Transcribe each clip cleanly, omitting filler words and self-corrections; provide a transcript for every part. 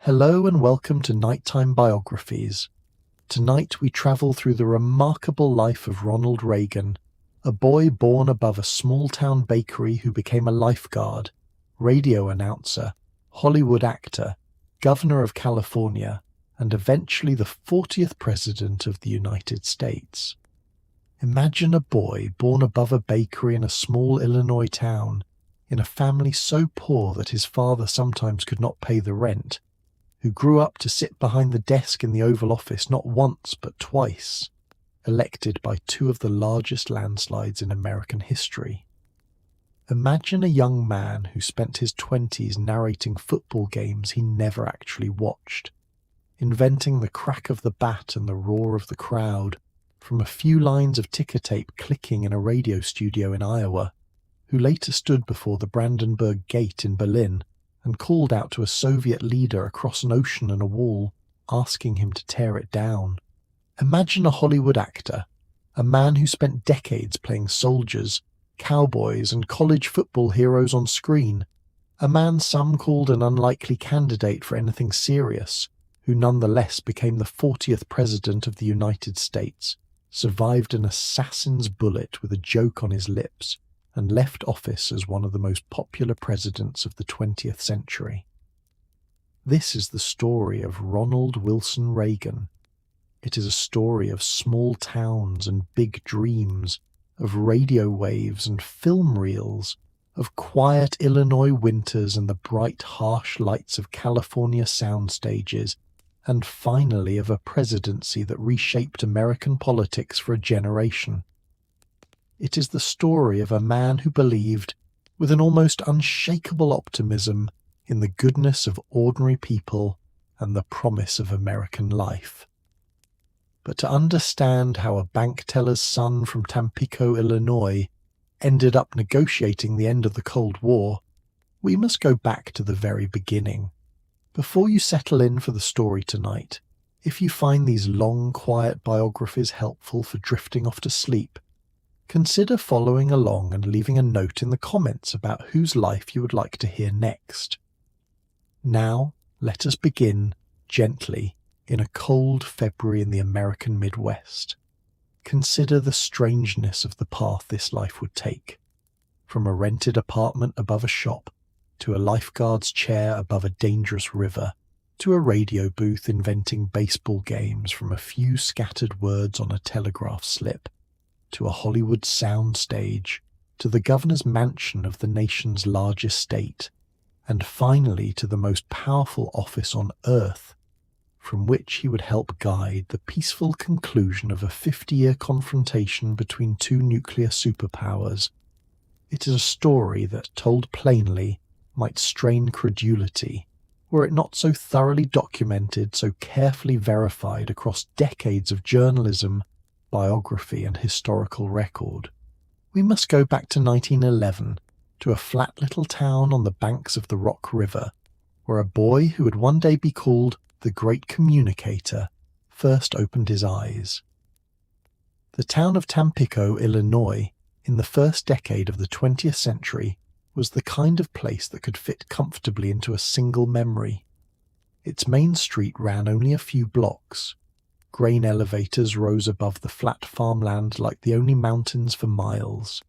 Hello and welcome to Nighttime Biographies. Tonight we travel through the remarkable life of Ronald Reagan, a boy born above a small-town bakery who became a lifeguard, radio announcer, Hollywood actor, governor of California, and eventually the 40th president of the United States. Imagine a boy born above a bakery in a small Illinois town, in a family so poor that his father sometimes could not pay the rent, who grew up to sit behind the desk in the Oval Office not once but twice, elected by two of the largest landslides in American history. Imagine a young man who spent his 20s narrating football games he never actually watched, inventing the crack of the bat and the roar of the crowd from a few lines of ticker tape clicking in a radio studio in Iowa, who later stood before the Brandenburg Gate in Berlin and called out to a Soviet leader across an ocean and a wall, asking him to tear it down. Imagine a Hollywood actor, a man who spent decades playing soldiers, cowboys, and college football heroes on screen, a man some called an unlikely candidate for anything serious, who nonetheless became the 40th president of the United States, survived an assassin's bullet with a joke on his lips, and left office as one of the most popular presidents of the 20th century. This is the story of Ronald Wilson Reagan. It is a story of small towns and big dreams, of radio waves and film reels, of quiet Illinois winters and the bright, harsh lights of California sound stages, and finally of a presidency that reshaped American politics for a generation. It is the story of a man who believed, with an almost unshakable optimism, in the goodness of ordinary people and the promise of American life. But to understand how a bank teller's son from Tampico, Illinois, ended up negotiating the end of the Cold War, we must go back to the very beginning. Before you settle in for the story tonight, if you find these long, quiet biographies helpful for drifting off to sleep, consider following along and leaving a note in the comments about whose life you would like to hear next. Now, let us begin, gently, in a cold February in the American Midwest. Consider the strangeness of the path this life would take. From a rented apartment above a shop, to a lifeguard's chair above a dangerous river, to a radio booth inventing baseball games from a few scattered words on a telegraph slip, to a Hollywood sound stage, to the governor's mansion of the nation's largest state, and finally to the most powerful office on earth, from which he would help guide the peaceful conclusion of a 50-year confrontation between two nuclear superpowers. It is a story that, told plainly, might strain credulity, were it not so thoroughly documented, so carefully verified across decades of journalism, biography and historical record. We must go back to 1911, to a flat little town on the banks of the Rock River, where a boy who would one day be called the Great Communicator first opened his eyes. The town of Tampico, Illinois, in the first decade of the 20th century, was the kind of place that could fit comfortably into a single memory. Its main street ran only a few blocks. Grain elevators rose above the flat farmland like the only mountains for miles.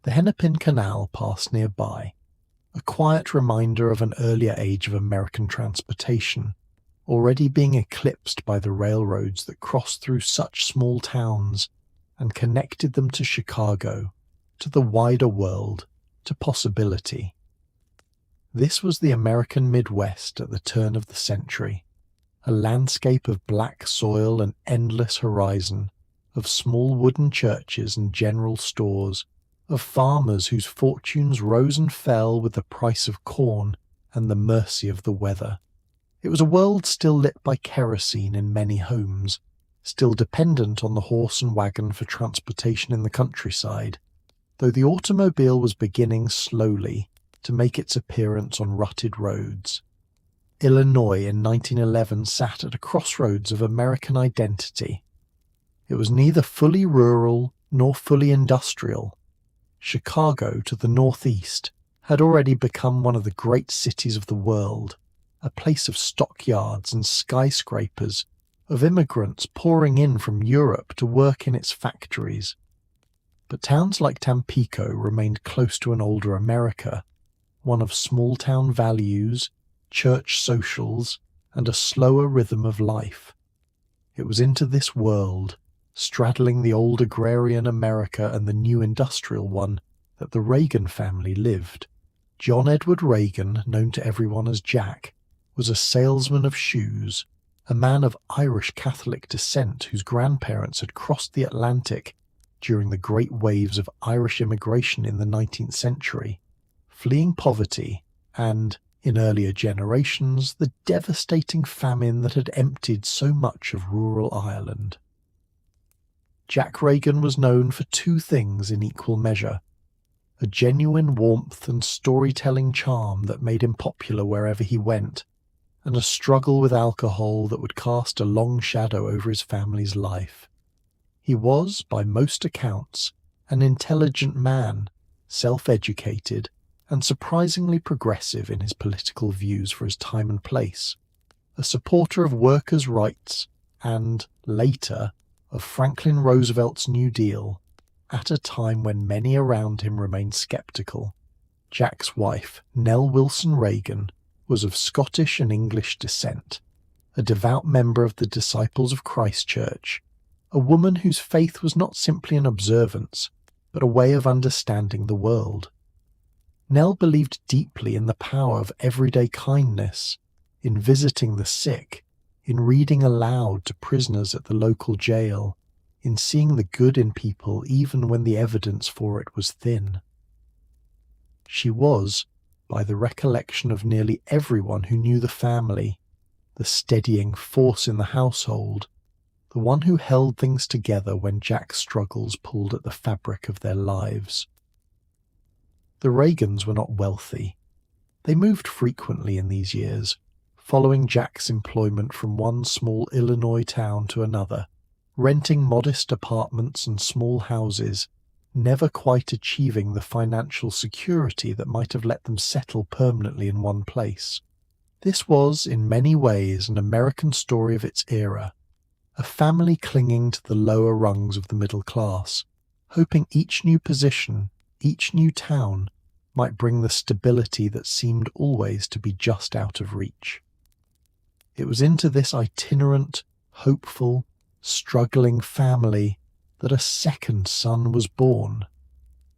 The Hennepin Canal passed nearby, a quiet reminder of an earlier age of American transportation, already being eclipsed by the railroads that crossed through such small towns and connected them to Chicago, to the wider world, to possibility. This was the American Midwest at the turn of the century. A landscape of black soil and endless horizon, of small wooden churches and general stores, of farmers whose fortunes rose and fell with the price of corn and the mercy of the weather. It was a world still lit by kerosene in many homes, still dependent on the horse and wagon for transportation in the countryside, though the automobile was beginning slowly to make its appearance on rutted roads. Illinois in 1911 sat at a crossroads of American identity. It was neither fully rural nor fully industrial. Chicago, to the northeast, had already become one of the great cities of the world, a place of stockyards and skyscrapers, of immigrants pouring in from Europe to work in its factories. But towns like Tampico remained close to an older America, one of small-town values, church socials, and a slower rhythm of life. It was into this world, straddling the old agrarian America and the new industrial one, that the Reagan family lived. John Edward Reagan, known to everyone as Jack, was a salesman of shoes, a man of Irish Catholic descent whose grandparents had crossed the Atlantic during the great waves of Irish immigration in the 19th century, fleeing poverty and, in earlier generations, the devastating famine that had emptied so much of rural Ireland. Jack Reagan was known for two things in equal measure: a genuine warmth and storytelling charm that made him popular wherever he went, and a struggle with alcohol that would cast a long shadow over his family's life. He was, by most accounts, an intelligent man, self-educated, and surprisingly progressive in his political views for his time and place, a supporter of workers' rights and, later, of Franklin Roosevelt's New Deal, at a time when many around him remained skeptical. Jack's wife, Nell Wilson Reagan, was of Scottish and English descent, a devout member of the Disciples of Christ Church, a woman whose faith was not simply an observance, but a way of understanding the world. Nell believed deeply in the power of everyday kindness, in visiting the sick, in reading aloud to prisoners at the local jail, in seeing the good in people even when the evidence for it was thin. She was, by the recollection of nearly everyone who knew the family, the steadying force in the household, the one who held things together when Jack's struggles pulled at the fabric of their lives. The Reagans were not wealthy. They moved frequently in these years, following Jack's employment from one small Illinois town to another, renting modest apartments and small houses, never quite achieving the financial security that might have let them settle permanently in one place. This was, in many ways, an American story of its era, a family clinging to the lower rungs of the middle class, hoping each new position, each new town, might bring the stability that seemed always to be just out of reach. It was into this itinerant, hopeful, struggling family that a second son was born.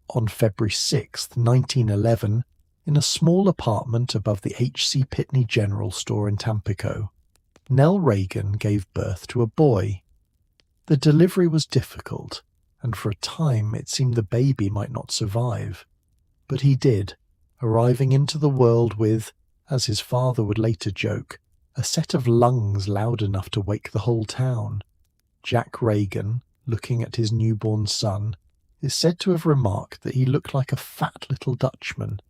On February 6, 1911, in a small apartment above the H.C. Pitney General Store in Tampico, Nell Reagan gave birth to a boy. The delivery was difficult, and for a time it seemed the baby might not survive. But he did, arriving into the world with, as his father would later joke, a set of lungs loud enough to wake the whole town. Jack Reagan, looking at his newborn son, is said to have remarked that he looked like a fat little Dutchman,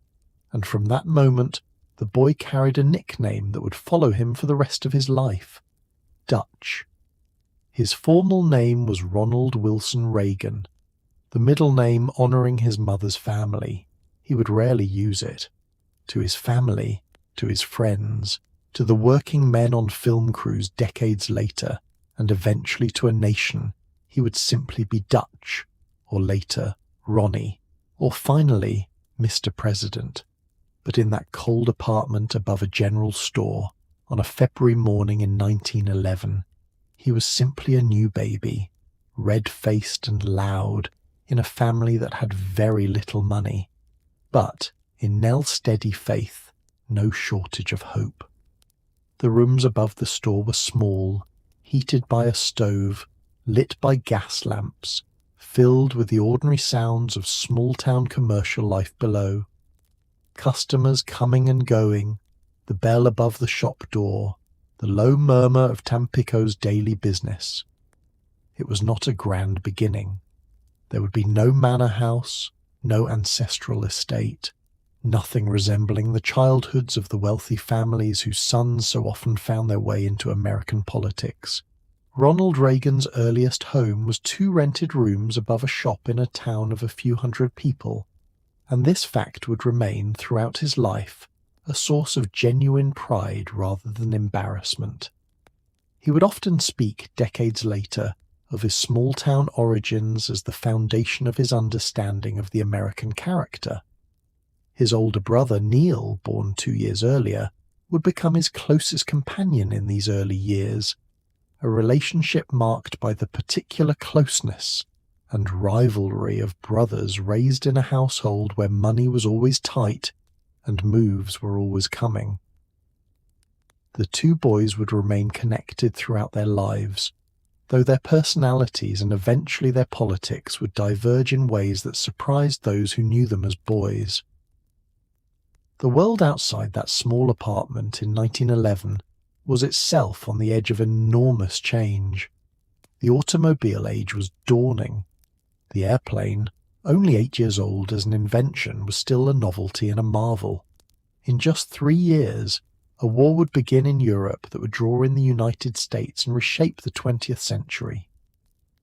and from that moment the boy carried a nickname that would follow him for the rest of his life: Dutch. His formal name was Ronald Wilson Reagan, the middle name honouring his mother's family. He would rarely use it. To his family, to his friends, to the working men on film crews decades later, and eventually to a nation, he would simply be Dutch, or later, Ronnie, or finally, Mr. President. But in that cold apartment above a general store, on a February morning in 1911, he was simply a new baby, red-faced and loud, in a family that had very little money. But, in Nell's steady faith, no shortage of hope. The rooms above the store were small, heated by a stove, lit by gas lamps, filled with the ordinary sounds of small-town commercial life below. Customers coming and going, the bell above the shop door, the low murmur of Tampico's daily business. It was not a grand beginning. There would be no manor house, no ancestral estate, nothing resembling the childhoods of the wealthy families whose sons so often found their way into American politics. Ronald Reagan's earliest home was 2 rented rooms above a shop in a town of a few hundred people, and this fact would remain throughout his life a source of genuine pride rather than embarrassment. He would often speak decades later of his small-town origins as the foundation of his understanding of the American character. His older brother, Neil, born 2 years earlier, would become his closest companion in these early years, a relationship marked by the particular closeness and rivalry of brothers raised in a household where money was always tight and moves were always coming. The two boys would remain connected throughout their lives, though their personalities and eventually their politics would diverge in ways that surprised those who knew them as boys. The world outside that small apartment in 1911 was itself on the edge of enormous change. The automobile age was dawning. The airplane, only 8 years old as an invention, was still a novelty and a marvel. In just 3 years, a war would begin in Europe that would draw in the United States and reshape the 20th century.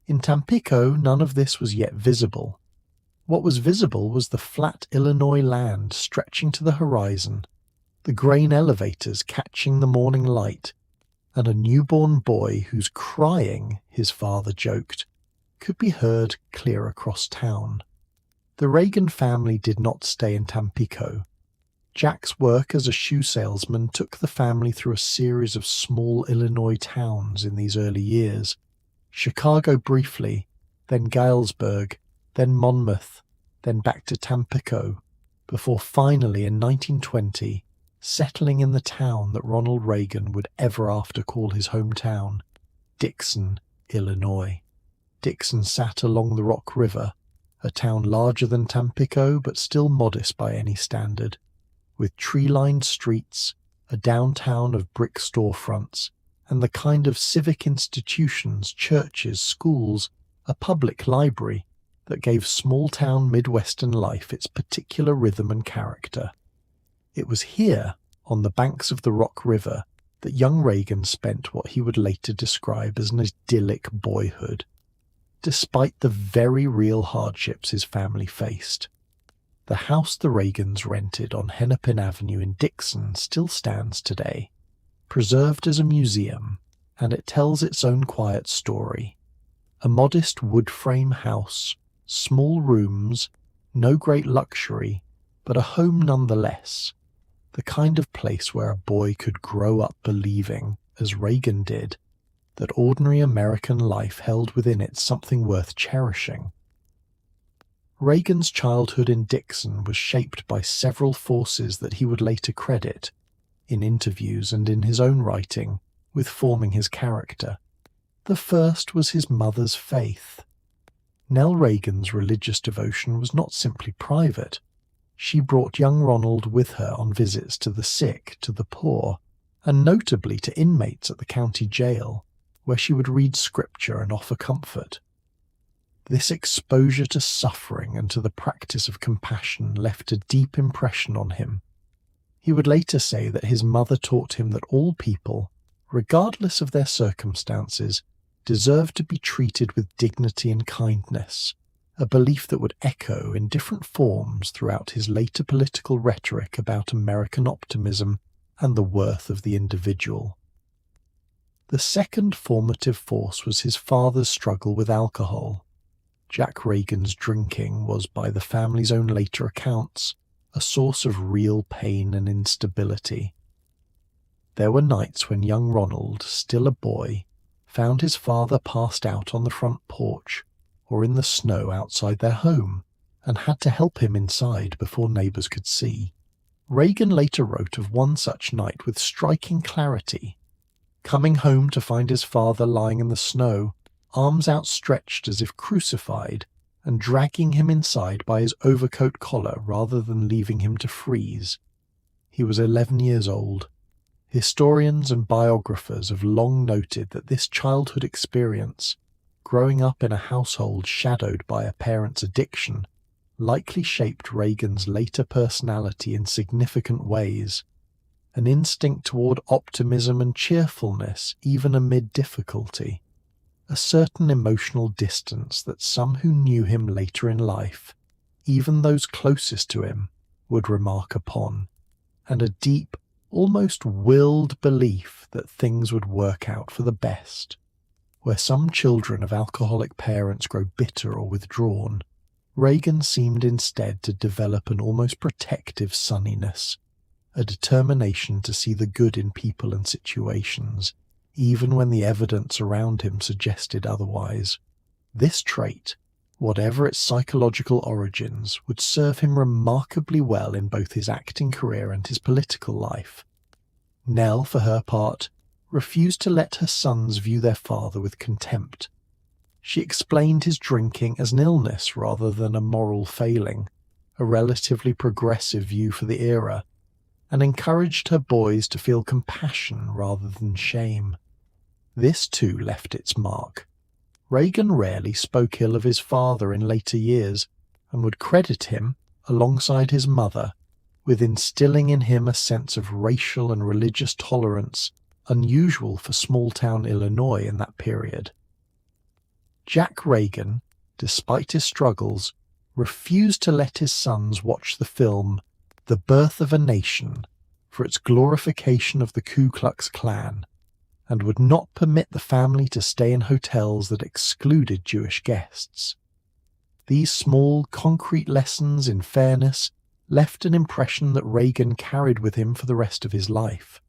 In Tampico, none of this was yet visible. What was visible was the flat Illinois land stretching to the horizon, the grain elevators catching the morning light, and a newborn boy whose crying, his father joked, could be heard clear across town. The Reagan family did not stay in Tampico. Jack's work as a shoe salesman took the family through a series of small Illinois towns in these early years. Chicago briefly, then Galesburg, then Monmouth, then back to Tampico, before finally in 1920 settling in the town that Ronald Reagan would ever after call his hometown, Dixon, Illinois. Dixon sat along the Rock River, a town larger than Tampico but still modest by any standard, with tree-lined streets, a downtown of brick storefronts, and the kind of civic institutions, churches, schools, a public library that gave small-town Midwestern life its particular rhythm and character. It was here, on the banks of the Rock River, that young Reagan spent what he would later describe as an idyllic boyhood, despite the very real hardships his family faced. The house the Reagans rented on Hennepin Avenue in Dixon still stands today, preserved as a museum, and it tells its own quiet story. A modest wood-frame house, small rooms, no great luxury, but a home nonetheless, the kind of place where a boy could grow up believing, as Reagan did, that ordinary American life held within it something worth cherishing. Reagan's childhood in Dixon was shaped by several forces that he would later credit, in interviews and in his own writing, with forming his character. The first was his mother's faith. Nell Reagan's religious devotion was not simply private. She brought young Ronald with her on visits to the sick, to the poor, and notably to inmates at the county jail, where she would read scripture and offer comfort. This exposure to suffering and to the practice of compassion left a deep impression on him. He would later say that his mother taught him that all people, regardless of their circumstances, deserved to be treated with dignity and kindness, a belief that would echo in different forms throughout his later political rhetoric about American optimism and the worth of the individual. The second formative force was his father's struggle with alcohol. Jack Reagan's drinking was, by the family's own later accounts, a source of real pain and instability. There were nights when young Ronald, still a boy, found his father passed out on the front porch or in the snow outside their home, and had to help him inside before neighbors could see. Reagan later wrote of one such night with striking clarity, coming home to find his father lying in the snow, arms outstretched as if crucified, and dragging him inside by his overcoat collar rather than leaving him to freeze. He was 11 years old. Historians and biographers have long noted that this childhood experience, growing up in a household shadowed by a parent's addiction, likely shaped Reagan's later personality in significant ways. An instinct toward optimism and cheerfulness even amid difficulty. A certain emotional distance that some who knew him later in life, even those closest to him, would remark upon. and a deep, almost willed belief that things would work out for the best. Where some children of alcoholic parents grow bitter or withdrawn, Reagan seemed instead to develop an almost protective sunniness, a determination to see the good in people and situations, even when the evidence around him suggested otherwise. This trait, whatever its psychological origins, would serve him remarkably well in both his acting career and his political life. Nell, for her part, refused to let her sons view their father with contempt. She explained his drinking as an illness rather than a moral failing, a relatively progressive view for the era, and encouraged her boys to feel compassion rather than shame. This too left its mark. Reagan rarely spoke ill of his father in later years, and would credit him, alongside his mother, with instilling in him a sense of racial and religious tolerance unusual for small-town Illinois in that period. Jack Reagan, despite his struggles, refused to let his sons watch the film The Birth of a Nation for its glorification of the Ku Klux Klan, and would not permit the family to stay in hotels that excluded Jewish guests. These small, concrete lessons in fairness left an impression that Reagan carried with him for the rest of his life.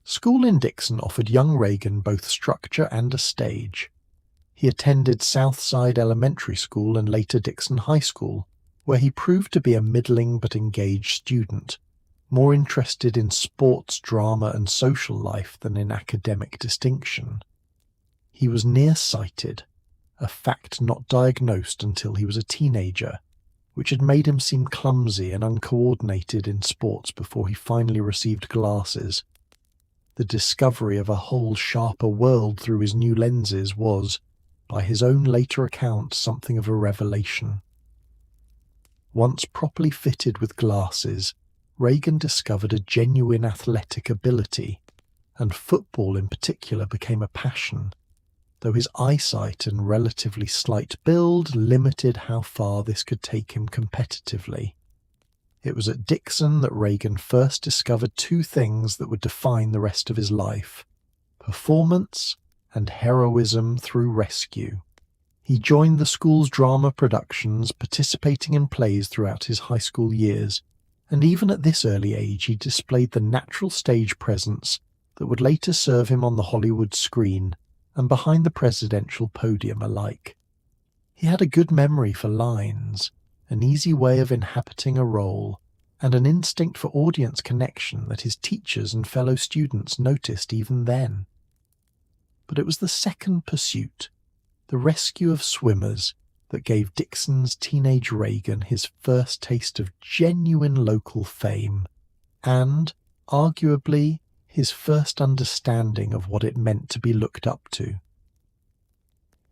School in Dixon offered young Reagan both structure and a stage. He attended Southside Elementary School and later Dixon High School, where he proved to be a middling but engaged student, more interested in sports, drama, and social life than in academic distinction. He was nearsighted, a fact not diagnosed until he was a teenager, which had made him seem clumsy and uncoordinated in sports before he finally received glasses. The discovery of a whole sharper world through his new lenses was, by his own later account, something of a revelation. Once properly fitted with glasses, Reagan discovered a genuine athletic ability, and football in particular became a passion, though his eyesight and relatively slight build limited how far this could take him competitively. It was at Dixon that Reagan first discovered two things that would define the rest of his life: performance and heroism through rescue. He joined the school's drama productions, participating in plays throughout his high school years, and even at this early age he displayed the natural stage presence that would later serve him on the Hollywood screen and behind the presidential podium alike. He had a good memory for lines, an easy way of inhabiting a role, and an instinct for audience connection that his teachers and fellow students noticed even then. But it was the second pursuit, the rescue of swimmers, that gave Dixon's teenage Reagan his first taste of genuine local fame, and, arguably, his first understanding of what it meant to be looked up to.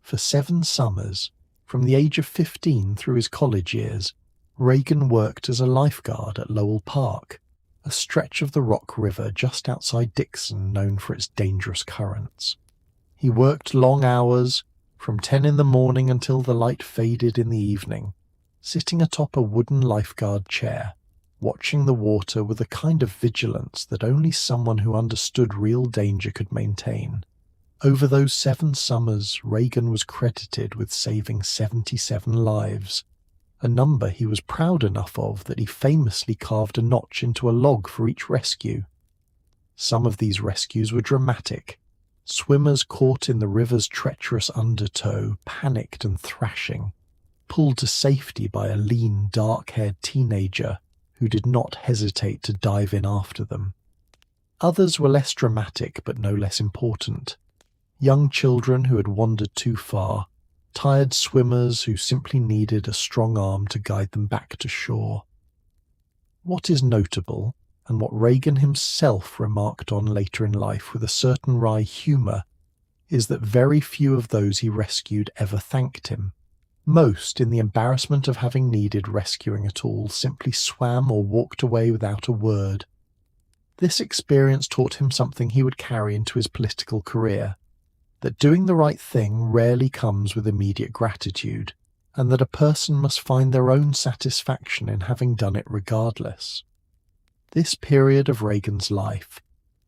For 7 summers, from the age of 15 through his college years, Reagan worked as a lifeguard at Lowell Park, a stretch of the Rock River just outside Dixon known for its dangerous currents. He worked long hours, from 10 in the morning until the light faded in the evening, sitting atop a wooden lifeguard chair, watching the water with a kind of vigilance that only someone who understood real danger could maintain. Over those 7 summers, Reagan was credited with saving 77 lives, a number he was proud enough of that he famously carved a notch into a log for each rescue. Some of these rescues were dramatic. Swimmers caught in the river's treacherous undertow, panicked and thrashing, pulled to safety by a lean, dark-haired teenager who did not hesitate to dive in after them. Others were less dramatic but no less important. Young children who had wandered too far, tired swimmers who simply needed a strong arm to guide them back to shore. What is notable, and what Reagan himself remarked on later in life with a certain wry humour, is that very few of those he rescued ever thanked him. Most, in the embarrassment of having needed rescuing at all, simply swam or walked away without a word. This experience taught him something he would carry into his political career, that doing the right thing rarely comes with immediate gratitude, and that a person must find their own satisfaction in having done it regardless. This period of Reagan's life,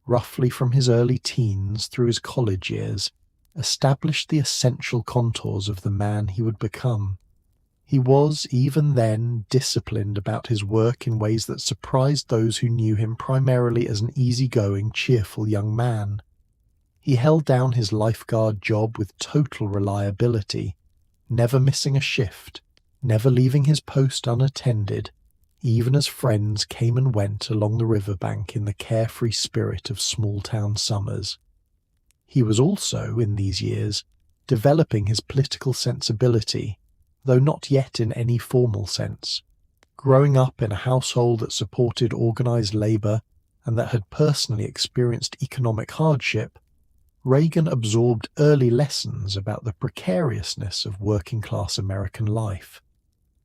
roughly from his early teens through his college years, established the essential contours of the man he would become. He was, even then, disciplined about his work in ways that surprised those who knew him primarily as an easygoing, cheerful young man. He held down his lifeguard job with total reliability, never missing a shift, never leaving his post unattended, even as friends came and went along the riverbank in the carefree spirit of small-town summers. He was also, in these years, developing his political sensibility, though not yet in any formal sense. Growing up in a household that supported organised labour and that had personally experienced economic hardship, Reagan absorbed early lessons about the precariousness of working-class American life,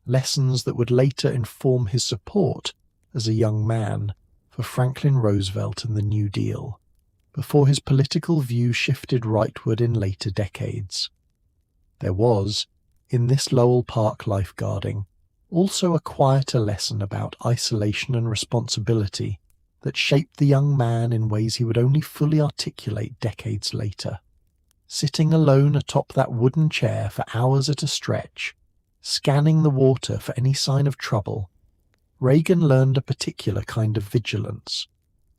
lessons that would later inform his support as a young man for Franklin Roosevelt and the New Deal, before his political view shifted rightward in later decades. There was, in this Lowell Park lifeguarding, also a quieter lesson about isolation and responsibility that shaped the young man in ways he would only fully articulate decades later. Sitting alone atop that wooden chair for hours at a stretch, scanning the water for any sign of trouble, Reagan learned a particular kind of vigilance,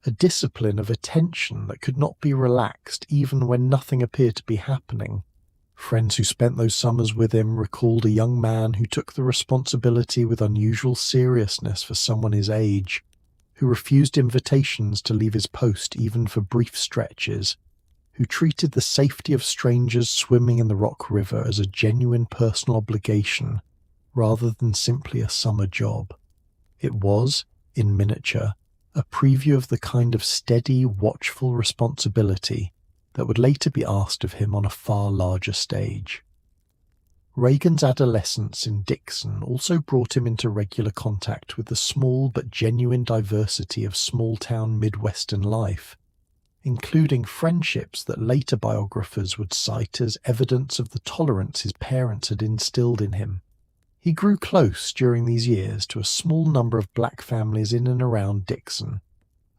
a discipline of attention that could not be relaxed even when nothing appeared to be happening. Friends who spent those summers with him recalled a young man who took the responsibility with unusual seriousness for someone his age, who refused invitations to leave his post even for brief stretches, who treated the safety of strangers swimming in the Rock River as a genuine personal obligation rather than simply a summer job. It was, in miniature, a preview of the kind of steady, watchful responsibility that would later be asked of him on a far larger stage. Reagan's adolescence in Dixon also brought him into regular contact with the small but genuine diversity of small-town Midwestern life, including friendships that later biographers would cite as evidence of the tolerance his parents had instilled in him. He grew close during these years to a small number of black families in and around Dixon,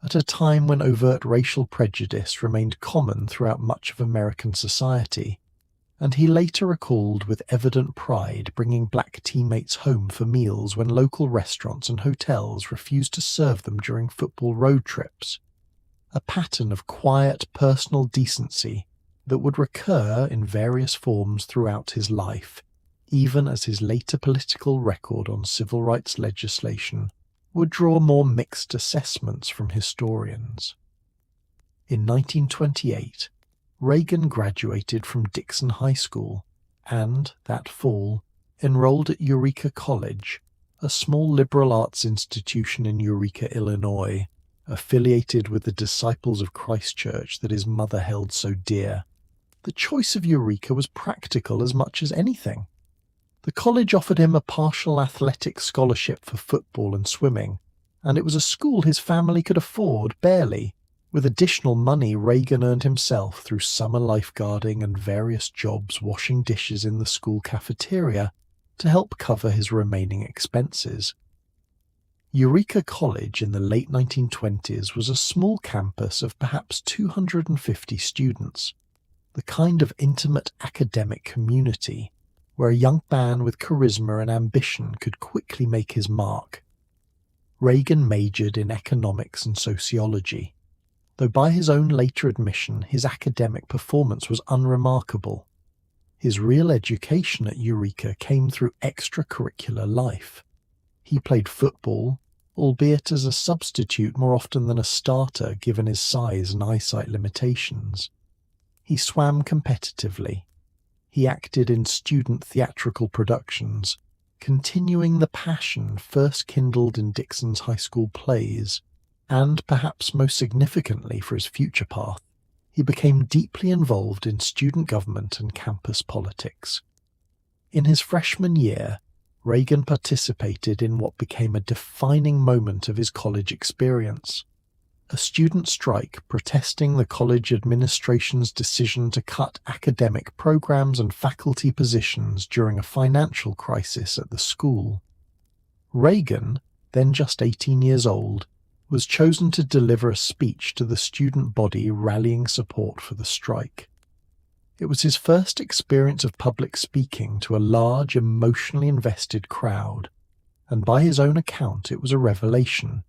at a time when overt racial prejudice remained common throughout much of American society, and he later recalled with evident pride bringing black teammates home for meals when local restaurants and hotels refused to serve them during football road trips, a pattern of quiet personal decency that would recur in various forms throughout his life, even as his later political record on civil rights legislation would draw more mixed assessments from historians. In 1928, Reagan graduated from Dixon High School and, that fall, enrolled at Eureka College, a small liberal arts institution in Eureka, Illinois, affiliated with the Disciples of Christ Church that his mother held so dear. The choice of Eureka was practical as much as anything. The college offered him a partial athletic scholarship for football and swimming, and it was a school his family could afford barely, with additional money Reagan earned himself through summer lifeguarding and various jobs washing dishes in the school cafeteria to help cover his remaining expenses. Eureka College in the late 1920s was a small campus of perhaps 250 students, the kind of intimate academic community where a young man with charisma and ambition could quickly make his mark. Reagan majored in economics and sociology, though by his own later admission his academic performance was unremarkable. His real education at Eureka came through extracurricular life. He played football, albeit as a substitute more often than a starter given his size and eyesight limitations. He swam competitively. He acted in student theatrical productions, continuing the passion first kindled in Dixon's high school plays, and perhaps most significantly for his future path, he became deeply involved in student government and campus politics. In his freshman year, Reagan participated in what became a defining moment of his college experience, a student strike protesting the college administration's decision to cut academic programs and faculty positions during a financial crisis at the school. Reagan, then just 18 years old, was chosen to deliver a speech to the student body rallying support for the strike. It was his first experience of public speaking to a large, emotionally invested crowd, and by his own account it was a revelation.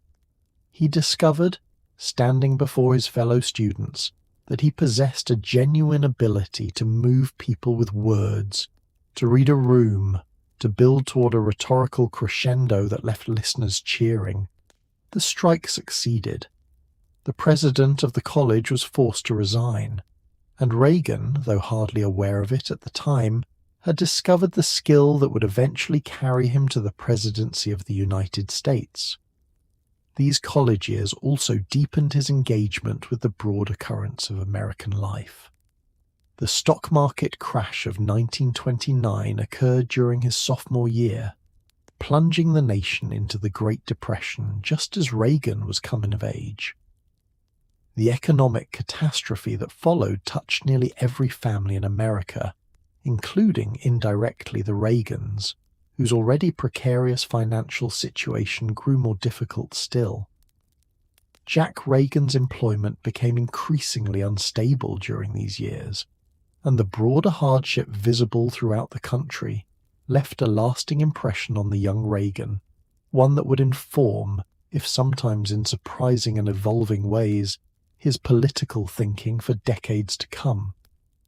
He discovered, standing before his fellow students, that he possessed a genuine ability to move people with words, to read a room, to build toward a rhetorical crescendo that left listeners cheering. The strike succeeded. The president of the college was forced to resign, and Reagan, though hardly aware of it at the time, had discovered the skill that would eventually carry him to the presidency of the United States. These college years also deepened his engagement with the broader currents of American life. The stock market crash of 1929 occurred during his sophomore year, plunging the nation into the Great Depression just as Reagan was coming of age. The economic catastrophe that followed touched nearly every family in America, including indirectly the Reagans, whose already precarious financial situation grew more difficult still. Jack Reagan's employment became increasingly unstable during these years, and the broader hardship visible throughout the country left a lasting impression on the young Reagan, one that would inform, if sometimes in surprising and evolving ways, his political thinking for decades to come.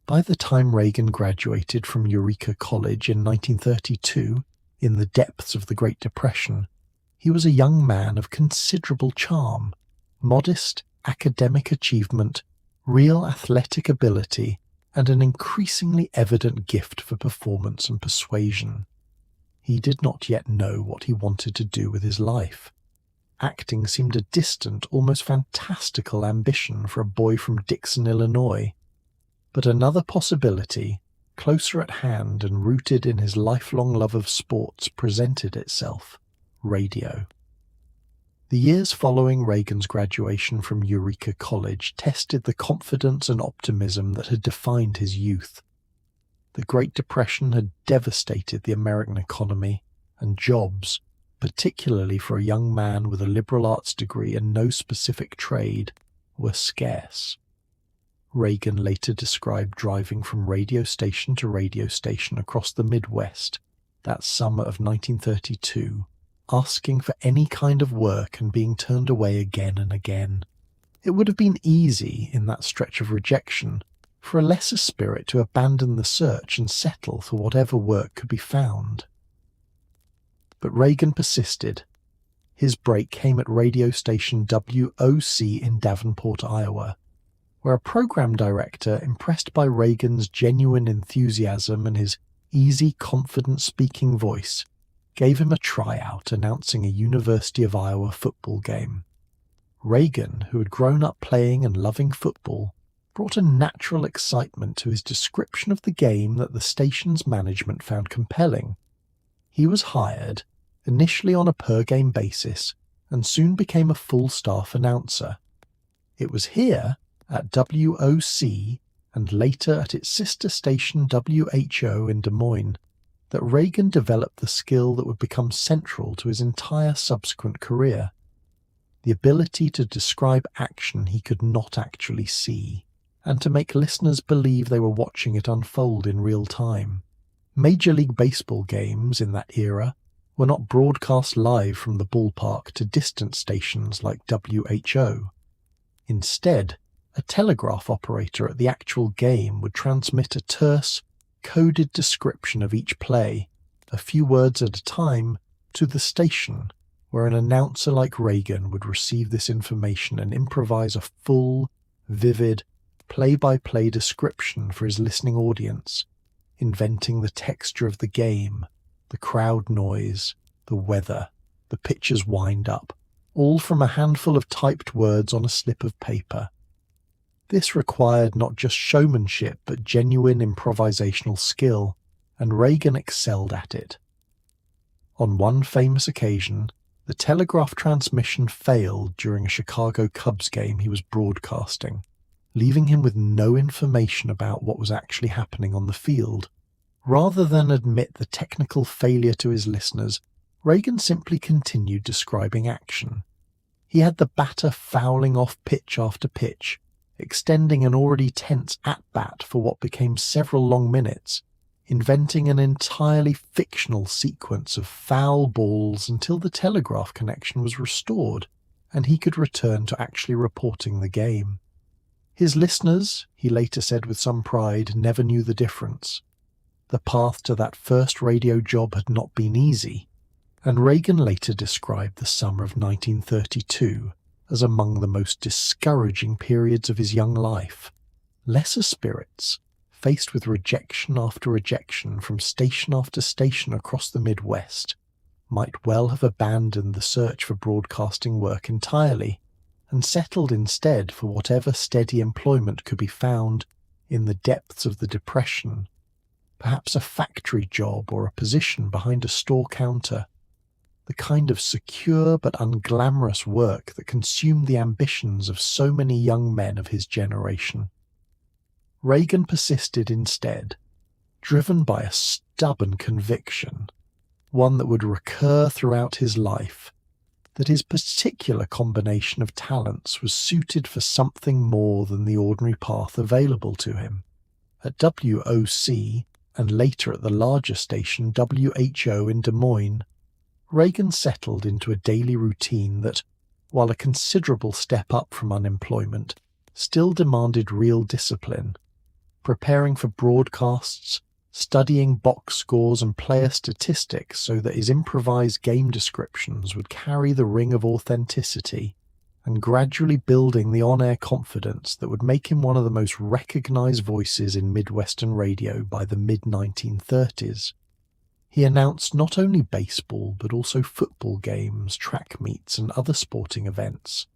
By the time Reagan graduated from Eureka College in 1932, in the depths of the Great Depression, he was a young man of considerable charm, modest academic achievement, real athletic ability, and an increasingly evident gift for performance and persuasion. He did not yet know what he wanted to do with his life. Acting seemed a distant, almost fantastical ambition for a boy from Dixon, Illinois. But another possibility, closer at hand and rooted in his lifelong love of sports, presented itself: radio. The years following Reagan's graduation from Eureka College tested the confidence and optimism that had defined his youth. The Great Depression had devastated the American economy, and jobs, particularly for a young man with a liberal arts degree and no specific trade, were scarce. Reagan later described driving from radio station to radio station across the Midwest that summer of 1932, asking for any kind of work and being turned away again and again. It would have been easy, in that stretch of rejection, for a lesser spirit to abandon the search and settle for whatever work could be found. But Reagan persisted. His break came at radio station WOC in Davenport, Iowa, where a program director, impressed by Reagan's genuine enthusiasm and his easy, confident speaking voice, gave him a tryout announcing a University of Iowa football game. Reagan, who had grown up playing and loving football, brought a natural excitement to his description of the game that the station's management found compelling. He was hired, initially on a per-game basis, and soon became a full-staff announcer. It was here, at WOC, and later at its sister station WHO in Des Moines, that Reagan developed the skill that would become central to his entire subsequent career: the ability to describe action he could not actually see, and to make listeners believe they were watching it unfold in real time. Major League Baseball games in that era were not broadcast live from the ballpark to distant stations like WHO. Instead, a telegraph operator at the actual game would transmit a terse, coded description of each play, a few words at a time, to the station, where an announcer like Reagan would receive this information and improvise a full, vivid, play-by-play description for his listening audience, inventing the texture of the game, the crowd noise, the weather, the pitcher's wind-up, all from a handful of typed words on a slip of paper. This required not just showmanship but genuine improvisational skill, and Reagan excelled at it. On one famous occasion, the telegraph transmission failed during a Chicago Cubs game he was broadcasting, leaving him with no information about what was actually happening on the field. Rather than admit the technical failure to his listeners, Reagan simply continued describing action. He had the batter fouling off pitch after pitch, extending an already tense at-bat for what became several long minutes, inventing an entirely fictional sequence of foul balls until the telegraph connection was restored and he could return to actually reporting the game. His listeners, he later said with some pride, never knew the difference. The path to that first radio job had not been easy, and Reagan later described the summer of 1932 as among the most discouraging periods of his young life. Lesser spirits, faced with rejection after rejection from station after station across the Midwest, might well have abandoned the search for broadcasting work entirely and settled instead for whatever steady employment could be found in the depths of the Depression, perhaps a factory job or a position behind a store counter, the kind of secure but unglamorous work that consumed the ambitions of so many young men of his generation. Reagan persisted instead, driven by a stubborn conviction, one that would recur throughout his life, that his particular combination of talents was suited for something more than the ordinary path available to him. At WOC, and later at the larger station WHO in Des Moines, Reagan settled into a daily routine that, while a considerable step up from unemployment, still demanded real discipline, preparing for broadcasts, studying box scores and player statistics so that his improvised game descriptions would carry the ring of authenticity, and gradually building the on-air confidence that would make him one of the most recognized voices in Midwestern radio by the mid-1930s. He announced not only baseball but also football games, track meets and other sporting events,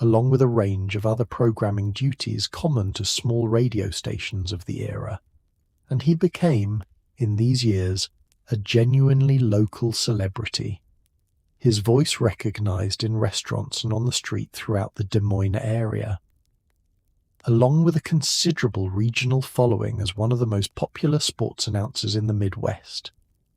along with a range of other programming duties common to small radio stations of the era, and he became, in these years, a genuinely local celebrity, his voice recognized in restaurants and on the street throughout the Des Moines area. Along with a considerable regional following as one of the most popular sports announcers in the Midwest,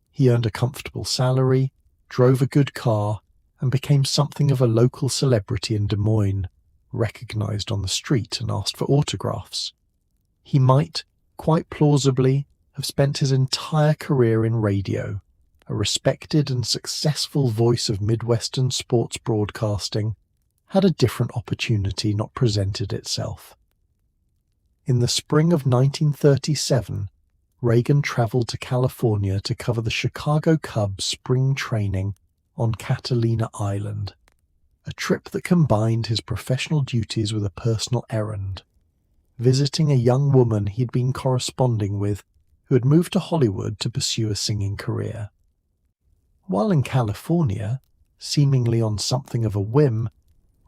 he earned a comfortable salary, drove a good car, and became something of a local celebrity in Des Moines, recognized on the street and asked for autographs. He might, quite plausibly, have spent his entire career in radio, a respected and successful voice of Midwestern sports broadcasting, had a different opportunity not presented itself. In the spring of 1937, Reagan traveled to California to cover the Chicago Cubs spring training on Catalina Island, a trip that combined his professional duties with a personal errand, visiting a young woman he'd been corresponding with who had moved to Hollywood to pursue a singing career. While in California, seemingly on something of a whim,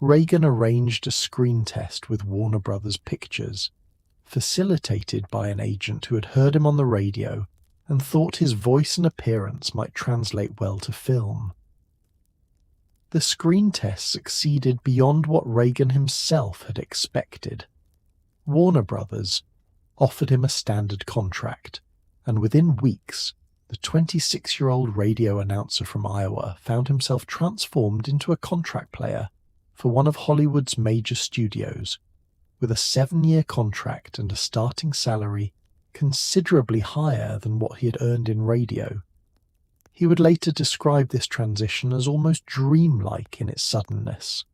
Reagan arranged a screen test with Warner Brothers Pictures, facilitated by an agent who had heard him on the radio and thought his voice and appearance might translate well to film. The screen test succeeded beyond what Reagan himself had expected. Warner Brothers offered him a standard contract, and within weeks, the 26-year-old radio announcer from Iowa found himself transformed into a contract player for one of Hollywood's major studios, with a 7-year contract and a starting salary considerably higher than what he had earned in radio. He would later describe this transition as almost dreamlike in its suddenness.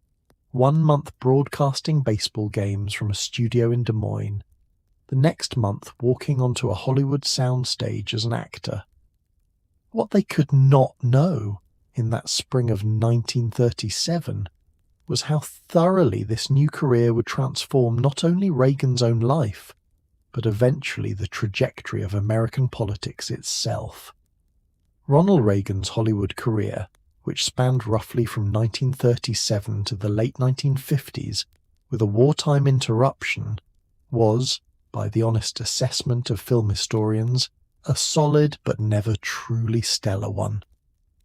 1 month broadcasting baseball games from a studio in Des Moines, the next month walking onto a Hollywood soundstage as an actor. What they could not know in that spring of 1937 was how thoroughly this new career would transform not only Reagan's own life, but eventually the trajectory of American politics itself. Ronald Reagan's Hollywood career, which spanned roughly from 1937 to the late 1950s, with a wartime interruption, was, by the honest assessment of film historians, a solid but never truly stellar one.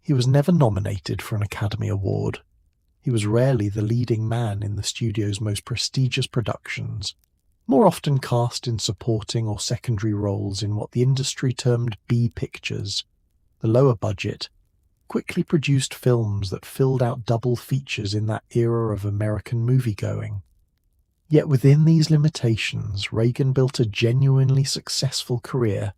He was never nominated for an Academy Award. He was rarely the leading man in the studio's most prestigious productions, more often cast in supporting or secondary roles in what the industry termed B pictures, the lower budget, quickly produced films that filled out double features in that era of American moviegoing. Yet within these limitations, Reagan built a genuinely successful career,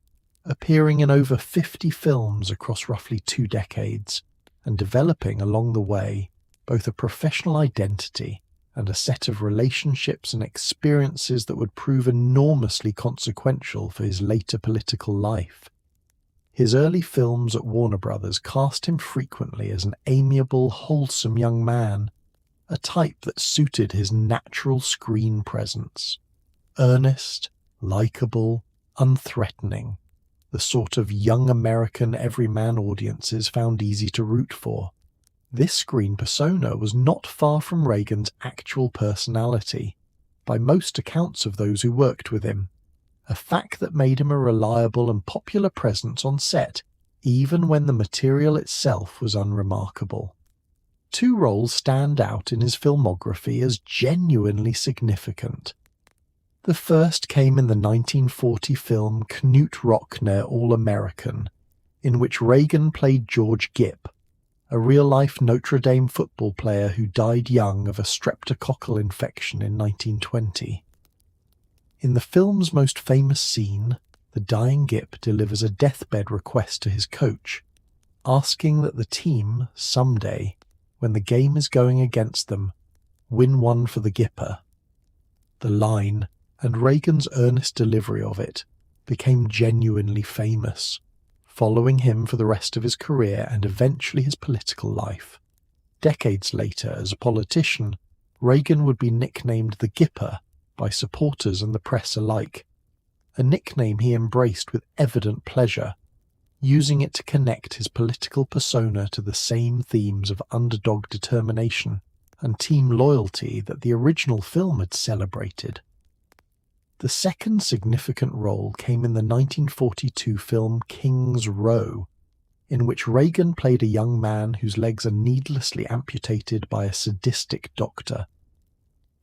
appearing in over 50 films across roughly 2 decades, and developing along the way both a professional identity and a set of relationships and experiences that would prove enormously consequential for his later political life. His early films at Warner Brothers cast him frequently as an amiable, wholesome young man, a type that suited his natural screen presence. Earnest, likable, unthreatening, the sort of young American everyman audiences found easy to root for. This screen persona was not far from Reagan's actual personality, by most accounts of those who worked with him, a fact that made him a reliable and popular presence on set, even when the material itself was unremarkable. 2 roles stand out in his filmography as genuinely significant. The first came in the 1940 film Knut Rockne All-American, in which Reagan played George Gipp, a real-life Notre Dame football player who died young of a streptococcal infection in 1920. In the film's most famous scene, the dying Gipp delivers a deathbed request to his coach, asking that the team, someday, when the game is going against them, win one for the Gipper. The line, and Reagan's earnest delivery of it, became genuinely famous, following him for the rest of his career and eventually his political life. Decades later, as a politician, Reagan would be nicknamed the Gipper by supporters and the press alike, a nickname he embraced with evident pleasure, using it to connect his political persona to the same themes of underdog determination and team loyalty that the original film had celebrated. The second significant role came in the 1942 film King's Row, in which Reagan played a young man whose legs are needlessly amputated by a sadistic doctor.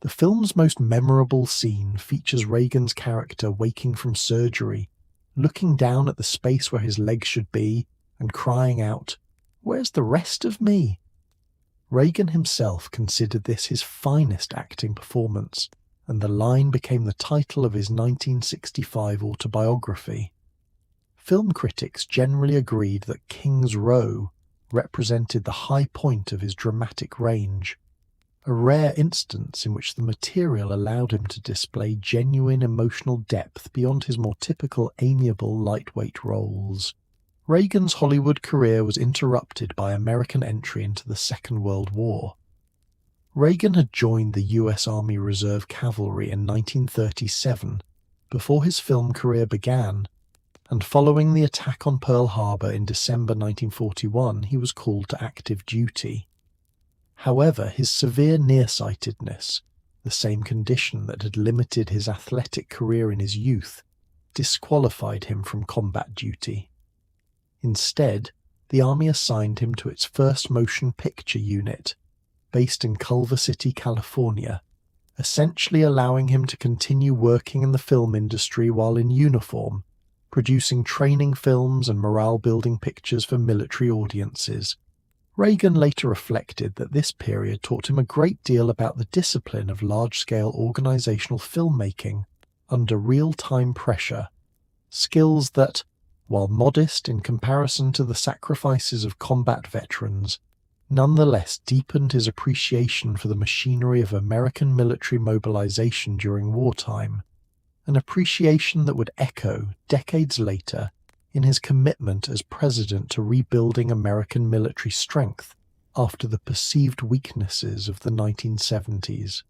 The film's most memorable scene features Reagan's character waking from surgery, looking down at the space where his legs should be, and crying out, "Where's the rest of me?" Reagan himself considered this his finest acting performance, and the line became the title of his 1965 autobiography. Film critics generally agreed that King's Row represented the high point of his dramatic range, a rare instance in which the material allowed him to display genuine emotional depth beyond his more typical amiable lightweight roles. Reagan's Hollywood career was interrupted by American entry into the Second World War. Reagan had joined the U.S. Army Reserve Cavalry in 1937, before his film career began, and following the attack on Pearl Harbor in December 1941, he was called to active duty. However, his severe nearsightedness, the same condition that had limited his athletic career in his youth, disqualified him from combat duty. Instead, the Army assigned him to its first motion picture unit, based in Culver City, California, essentially allowing him to continue working in the film industry while in uniform, producing training films and morale-building pictures for military audiences. Reagan later reflected that this period taught him a great deal about the discipline of large-scale organizational filmmaking under real-time pressure, skills that, while modest in comparison to the sacrifices of combat veterans, nonetheless deepened his appreciation for the machinery of American military mobilization during wartime, an appreciation that would echo, decades later, in his commitment as president to rebuilding American military strength after the perceived weaknesses of the 1970s.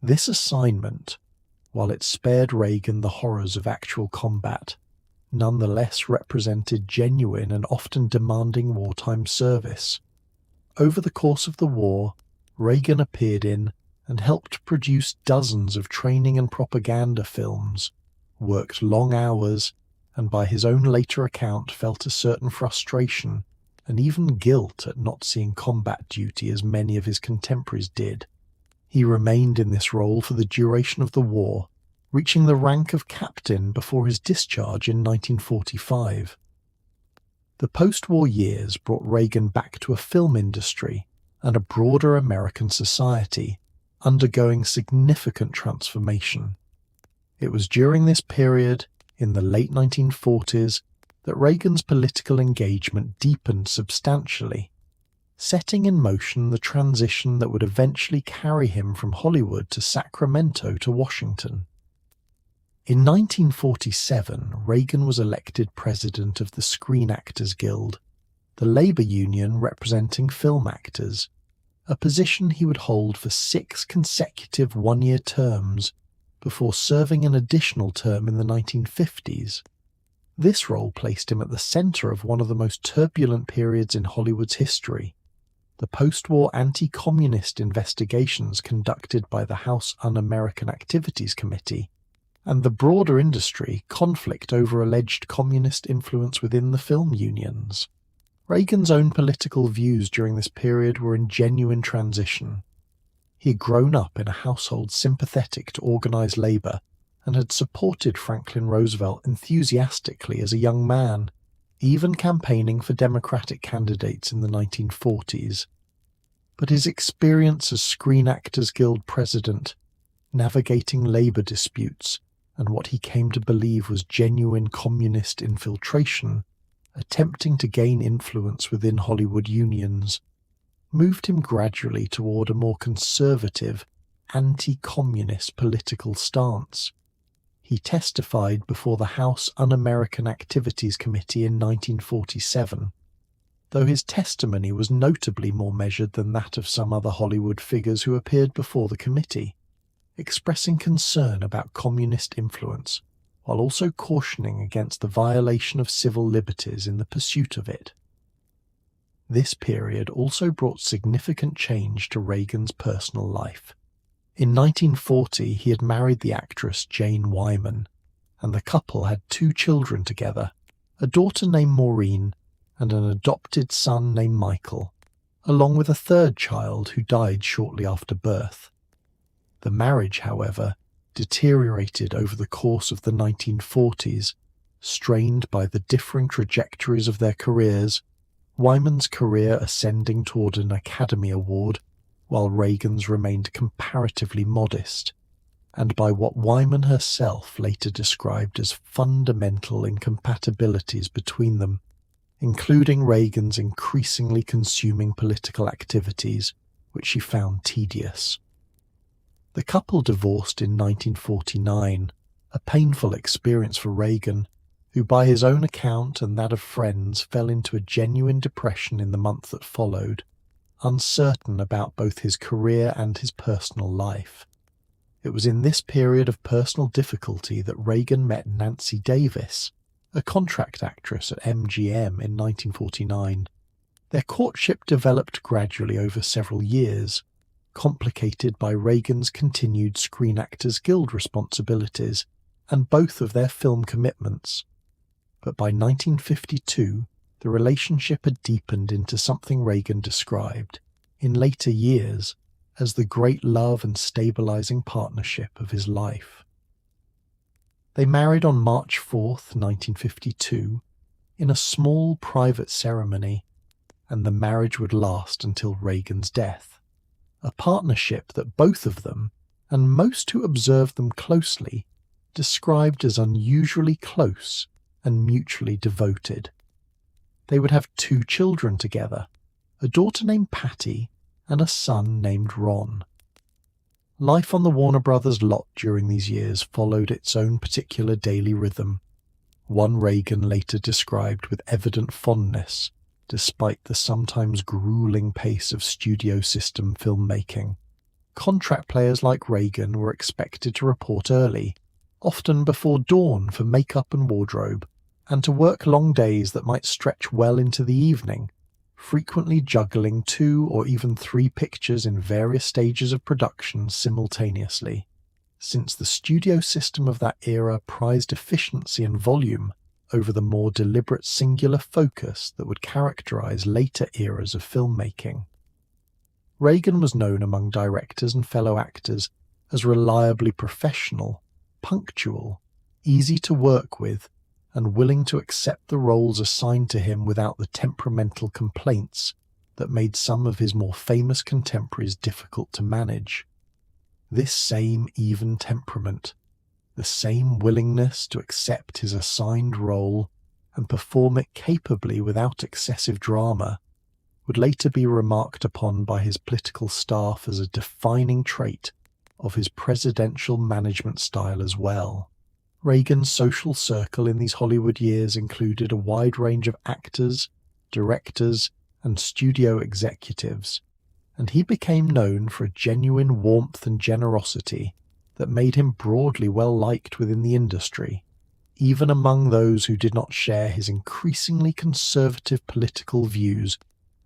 This assignment, while it spared Reagan the horrors of actual combat, nonetheless represented genuine and often demanding wartime service. Over the course of the war, Reagan appeared in and helped produce dozens of training and propaganda films, worked long hours, and by his own later account felt a certain frustration and even guilt at not seeing combat duty as many of his contemporaries did. He remained in this role for the duration of the war, reaching the rank of captain before his discharge in 1945. The post-war years brought Reagan back to a film industry and a broader American society undergoing significant transformation. It was during this period, in the late 1940s, that Reagan's political engagement deepened substantially, setting in motion the transition that would eventually carry him from Hollywood to Sacramento to Washington. In 1947, Reagan was elected president of the Screen Actors Guild, the labor union representing film actors, a position he would hold for 6 consecutive one-year terms before serving an additional term in the 1950s. This role placed him at the center of one of the most turbulent periods in Hollywood's history, the post-war anti-communist investigations conducted by the House Un-American Activities Committee, and the broader industry conflict over alleged communist influence within the film unions. Reagan's own political views during this period were in genuine transition. He had grown up in a household sympathetic to organized labor and had supported Franklin Roosevelt enthusiastically as a young man, even campaigning for Democratic candidates in the 1940s. But his experience as Screen Actors Guild president, navigating labor disputes, and what he came to believe was genuine communist infiltration, attempting to gain influence within Hollywood unions, moved him gradually toward a more conservative, anti-communist political stance. He testified before the House Un-American Activities Committee in 1947, though his testimony was notably more measured than that of some other Hollywood figures who appeared before the committee, expressing concern about communist influence, while also cautioning against the violation of civil liberties in the pursuit of it. This period also brought significant change to Reagan's personal life. In 1940, he had married the actress Jane Wyman, and the couple had 2 children together, a daughter named Maureen and an adopted son named Michael, along with a 3rd child who died shortly after birth. The marriage, however, deteriorated over the course of the 1940s, strained by the differing trajectories of their careers, Wyman's career ascending toward an Academy Award, while Reagan's remained comparatively modest, and by what Wyman herself later described as fundamental incompatibilities between them, including Reagan's increasingly consuming political activities, which she found tedious. The couple divorced in 1949, a painful experience for Reagan, who by his own account and that of friends fell into a genuine depression in the month that followed, uncertain about both his career and his personal life. It was in this period of personal difficulty that Reagan met Nancy Davis, a contract actress at MGM in 1949. Their courtship developed gradually over several years, complicated by Reagan's continued Screen Actors Guild responsibilities and both of their film commitments. But by 1952, the relationship had deepened into something Reagan described, in later years, as the great love and stabilizing partnership of his life. They married on March 4, 1952, in a small private ceremony, and the marriage would last until Reagan's death. A partnership that both of them, and most who observed them closely, described as unusually close and mutually devoted. They would have 2 children together, a daughter named Patty and a son named Ron. Life on the Warner Brothers lot during these years followed its own particular daily rhythm, one Reagan later described with evident fondness, despite the sometimes grueling pace of studio system filmmaking. Contract players like Reagan were expected to report early, often before dawn for makeup and wardrobe, and to work long days that might stretch well into the evening, frequently juggling 2 or even 3 pictures in various stages of production simultaneously. Since the studio system of that era prized efficiency and volume over the more deliberate singular focus that would characterize later eras of filmmaking. Reagan was known among directors and fellow actors as reliably professional, punctual, easy to work with, and willing to accept the roles assigned to him without the temperamental complaints that made some of his more famous contemporaries difficult to manage. This same even temperament, the same willingness to accept his assigned role and perform it capably without excessive drama, would later be remarked upon by his political staff as a defining trait of his presidential management style as well. Reagan's social circle in these Hollywood years included a wide range of actors, directors, and studio executives, and he became known for a genuine warmth and generosity that made him broadly well liked within the industry, even among those who did not share his increasingly conservative political views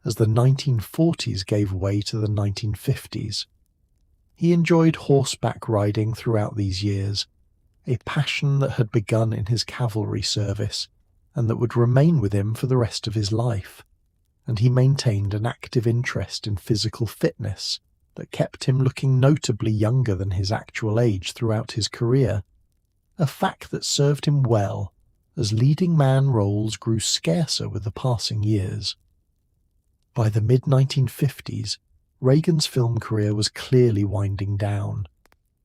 as the 1940s gave way to the 1950s. He enjoyed horseback riding throughout these years, a passion that had begun in his cavalry service and that would remain with him for the rest of his life, and he maintained an active interest in physical fitness that kept him looking notably younger than his actual age throughout his career, a fact that served him well as leading man roles grew scarcer with the passing years. By the mid-1950s, Reagan's film career was clearly winding down,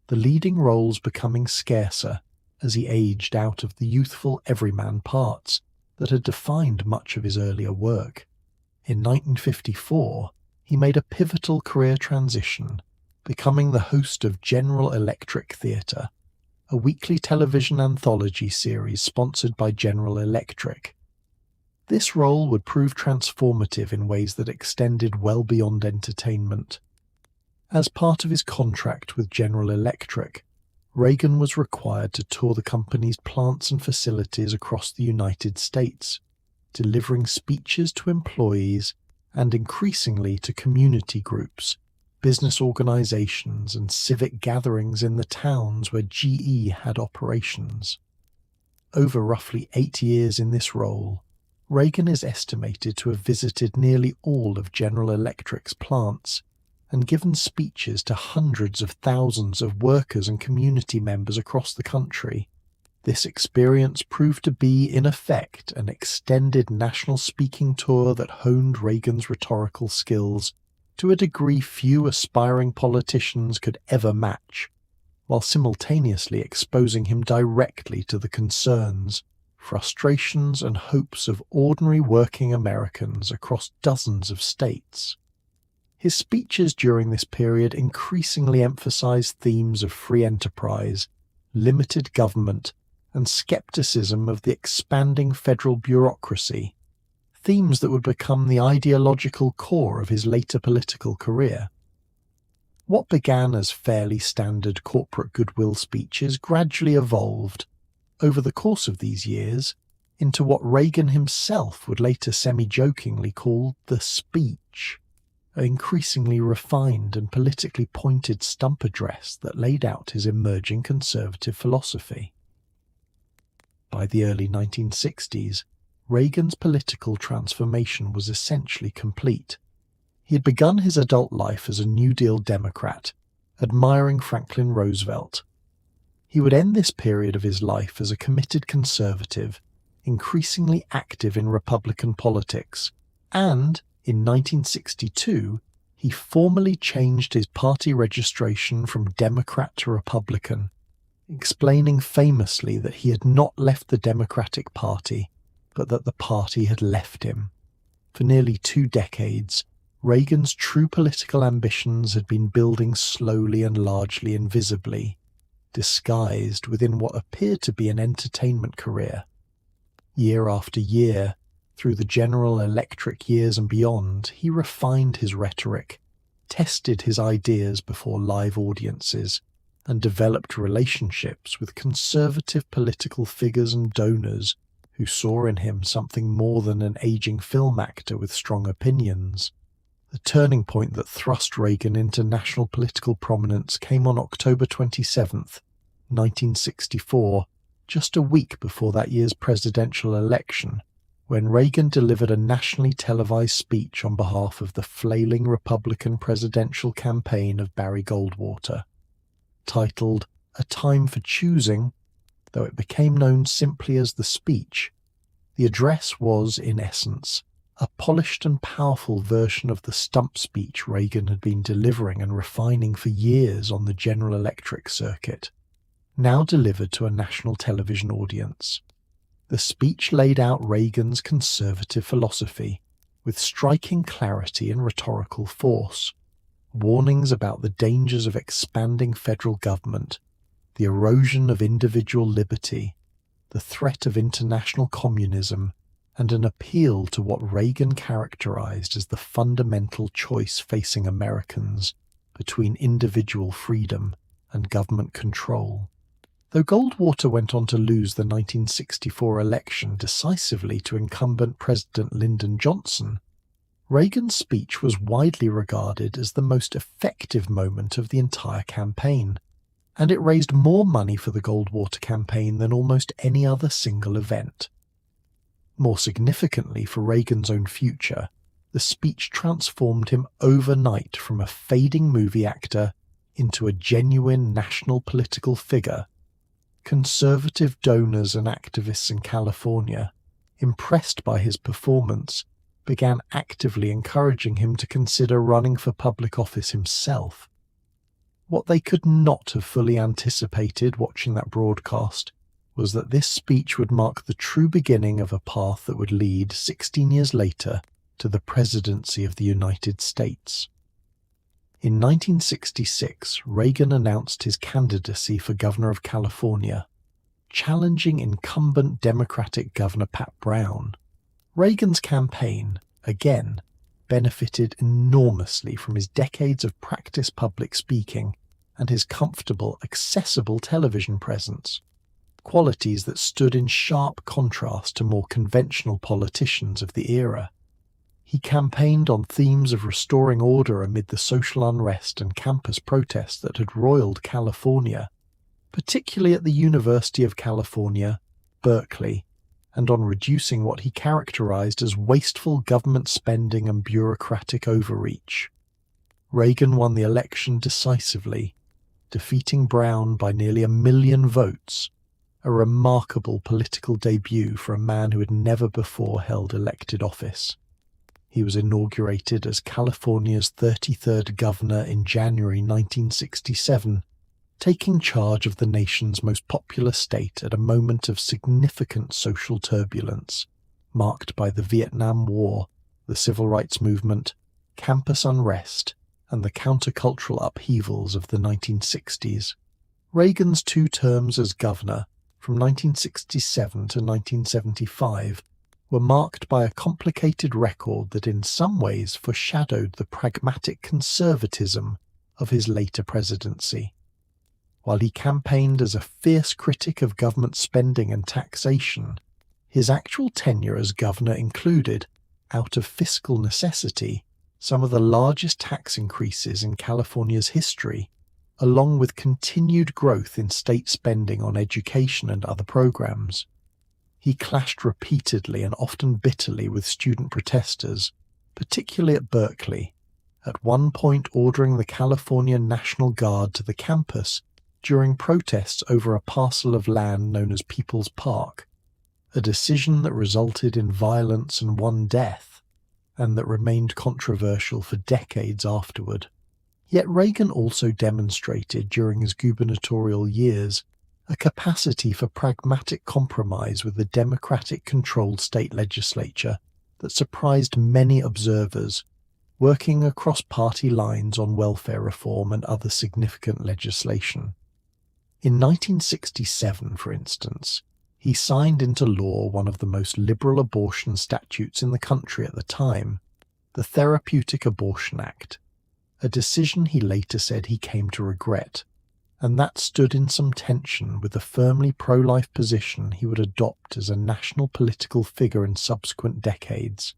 the leading roles becoming scarcer as he aged out of the youthful everyman parts that had defined much of his earlier work. In 1954, he made a pivotal career transition, becoming the host of General Electric Theatre, a weekly television anthology series sponsored by General Electric. This role would prove transformative in ways that extended well beyond entertainment. As part of his contract with General Electric, Reagan was required to tour the company's plants and facilities across the United States, delivering speeches to employees and increasingly to community groups, business organizations, and civic gatherings in the towns where GE had operations. Over roughly 8 years in this role, Reagan is estimated to have visited nearly all of General Electric's plants and given speeches to hundreds of thousands of workers and community members across the country. This experience proved to be, in effect, an extended national speaking tour that honed Reagan's rhetorical skills to a degree few aspiring politicians could ever match, while simultaneously exposing him directly to the concerns, frustrations, and hopes of ordinary working Americans across dozens of states. His speeches during this period increasingly emphasized themes of free enterprise, limited government, and skepticism of the expanding federal bureaucracy, themes that would become the ideological core of his later political career. What began as fairly standard corporate goodwill speeches gradually evolved, over the course of these years, into what Reagan himself would later semi-jokingly call the speech, an increasingly refined and politically pointed stump address that laid out his emerging conservative philosophy. By the early 1960s, Reagan's political transformation was essentially complete. He had begun his adult life as a New Deal Democrat, admiring Franklin Roosevelt. He would end this period of his life as a committed conservative, increasingly active in Republican politics, and, in 1962, he formally changed his party registration from Democrat to Republican, explaining famously that he had not left the Democratic Party, but that the party had left him. For nearly 2 decades, Reagan's true political ambitions had been building slowly and largely invisibly, disguised within what appeared to be an entertainment career. Year after year, through the General Electric years and beyond, he refined his rhetoric, tested his ideas before live audiences, and developed relationships with conservative political figures and donors who saw in him something more than an aging film actor with strong opinions. The turning point that thrust Reagan into national political prominence came on October 27, 1964, just a week before that year's presidential election, when Reagan delivered a nationally televised speech on behalf of the flailing Republican presidential campaign of Barry Goldwater. Titled "A Time for Choosing," though it became known simply as the speech. The address was, in essence, a polished and powerful version of the stump speech Reagan had been delivering and refining for years on the General Electric circuit, now delivered to a national television audience. The speech laid out Reagan's conservative philosophy with striking clarity and rhetorical force, warnings about the dangers of expanding federal government, the erosion of individual liberty, the threat of international communism, and an appeal to what Reagan characterized as the fundamental choice facing Americans between individual freedom and government control. Though Goldwater went on to lose the 1964 election decisively to incumbent President Lyndon Johnson, Reagan's speech was widely regarded as the most effective moment of the entire campaign, and it raised more money for the Goldwater campaign than almost any other single event. More significantly for Reagan's own future, the speech transformed him overnight from a fading movie actor into a genuine national political figure. Conservative donors and activists in California, impressed by his performance, began actively encouraging him to consider running for public office himself. What they could not have fully anticipated watching that broadcast was that this speech would mark the true beginning of a path that would lead, 16 years later, to the presidency of the United States. In 1966, Reagan announced his candidacy for governor of California, challenging incumbent Democratic Governor Pat Brown. Reagan's campaign, again, benefited enormously from his decades of practiced public speaking and his comfortable, accessible television presence, qualities that stood in sharp contrast to more conventional politicians of the era. He campaigned on themes of restoring order amid the social unrest and campus protests that had roiled California, particularly at the University of California, Berkeley, and on reducing what he characterized as wasteful government spending and bureaucratic overreach. Reagan won the election decisively, defeating Brown by nearly 1 million votes, a remarkable political debut for a man who had never before held elected office. He was inaugurated as California's 33rd governor in January 1967, taking charge of the nation's most populous state at a moment of significant social turbulence, marked by the Vietnam War, the Civil Rights Movement, campus unrest, and the countercultural upheavals of the 1960s. Reagan's 2 terms as governor, from 1967 to 1975, were marked by a complicated record that in some ways foreshadowed the pragmatic conservatism of his later presidency. While he campaigned as a fierce critic of government spending and taxation, his actual tenure as governor included, out of fiscal necessity, some of the largest tax increases in California's history, along with continued growth in state spending on education and other programs. He clashed repeatedly and often bitterly with student protesters, particularly at Berkeley, at one point ordering the California National Guard to the campus during protests over a parcel of land known as People's Park, a decision that resulted in violence and 1 death, and that remained controversial for decades afterward. Yet Reagan also demonstrated during his gubernatorial years a capacity for pragmatic compromise with the Democratic-controlled state legislature that surprised many observers, working across party lines on welfare reform and other significant legislation. In 1967, for instance, he signed into law one of the most liberal abortion statutes in the country at the time, the Therapeutic Abortion Act, a decision he later said he came to regret, and that stood in some tension with the firmly pro-life position he would adopt as a national political figure in subsequent decades,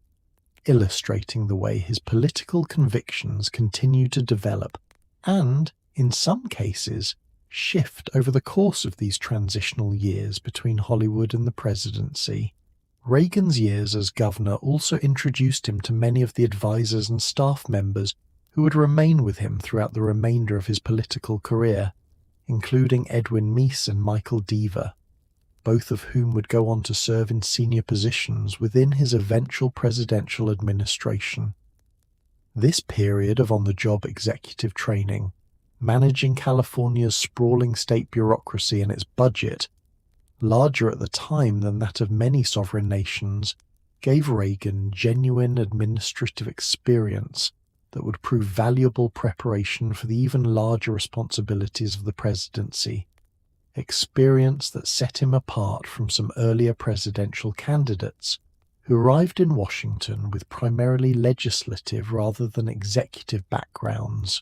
illustrating the way his political convictions continued to develop and, in some cases, shift over the course of these transitional years between Hollywood and the presidency. Reagan's years as governor also introduced him to many of the advisors and staff members who would remain with him throughout the remainder of his political career, including Edwin Meese and Michael Deaver. both of whom would go on to serve in senior positions within his eventual presidential administration. This period of on-the-job executive training, managing California's sprawling state bureaucracy and its budget, larger at the time than that of many sovereign nations, gave Reagan genuine administrative experience that would prove valuable preparation for the even larger responsibilities of the presidency, experience that set him apart from some earlier presidential candidates who arrived in Washington with primarily legislative rather than executive backgrounds.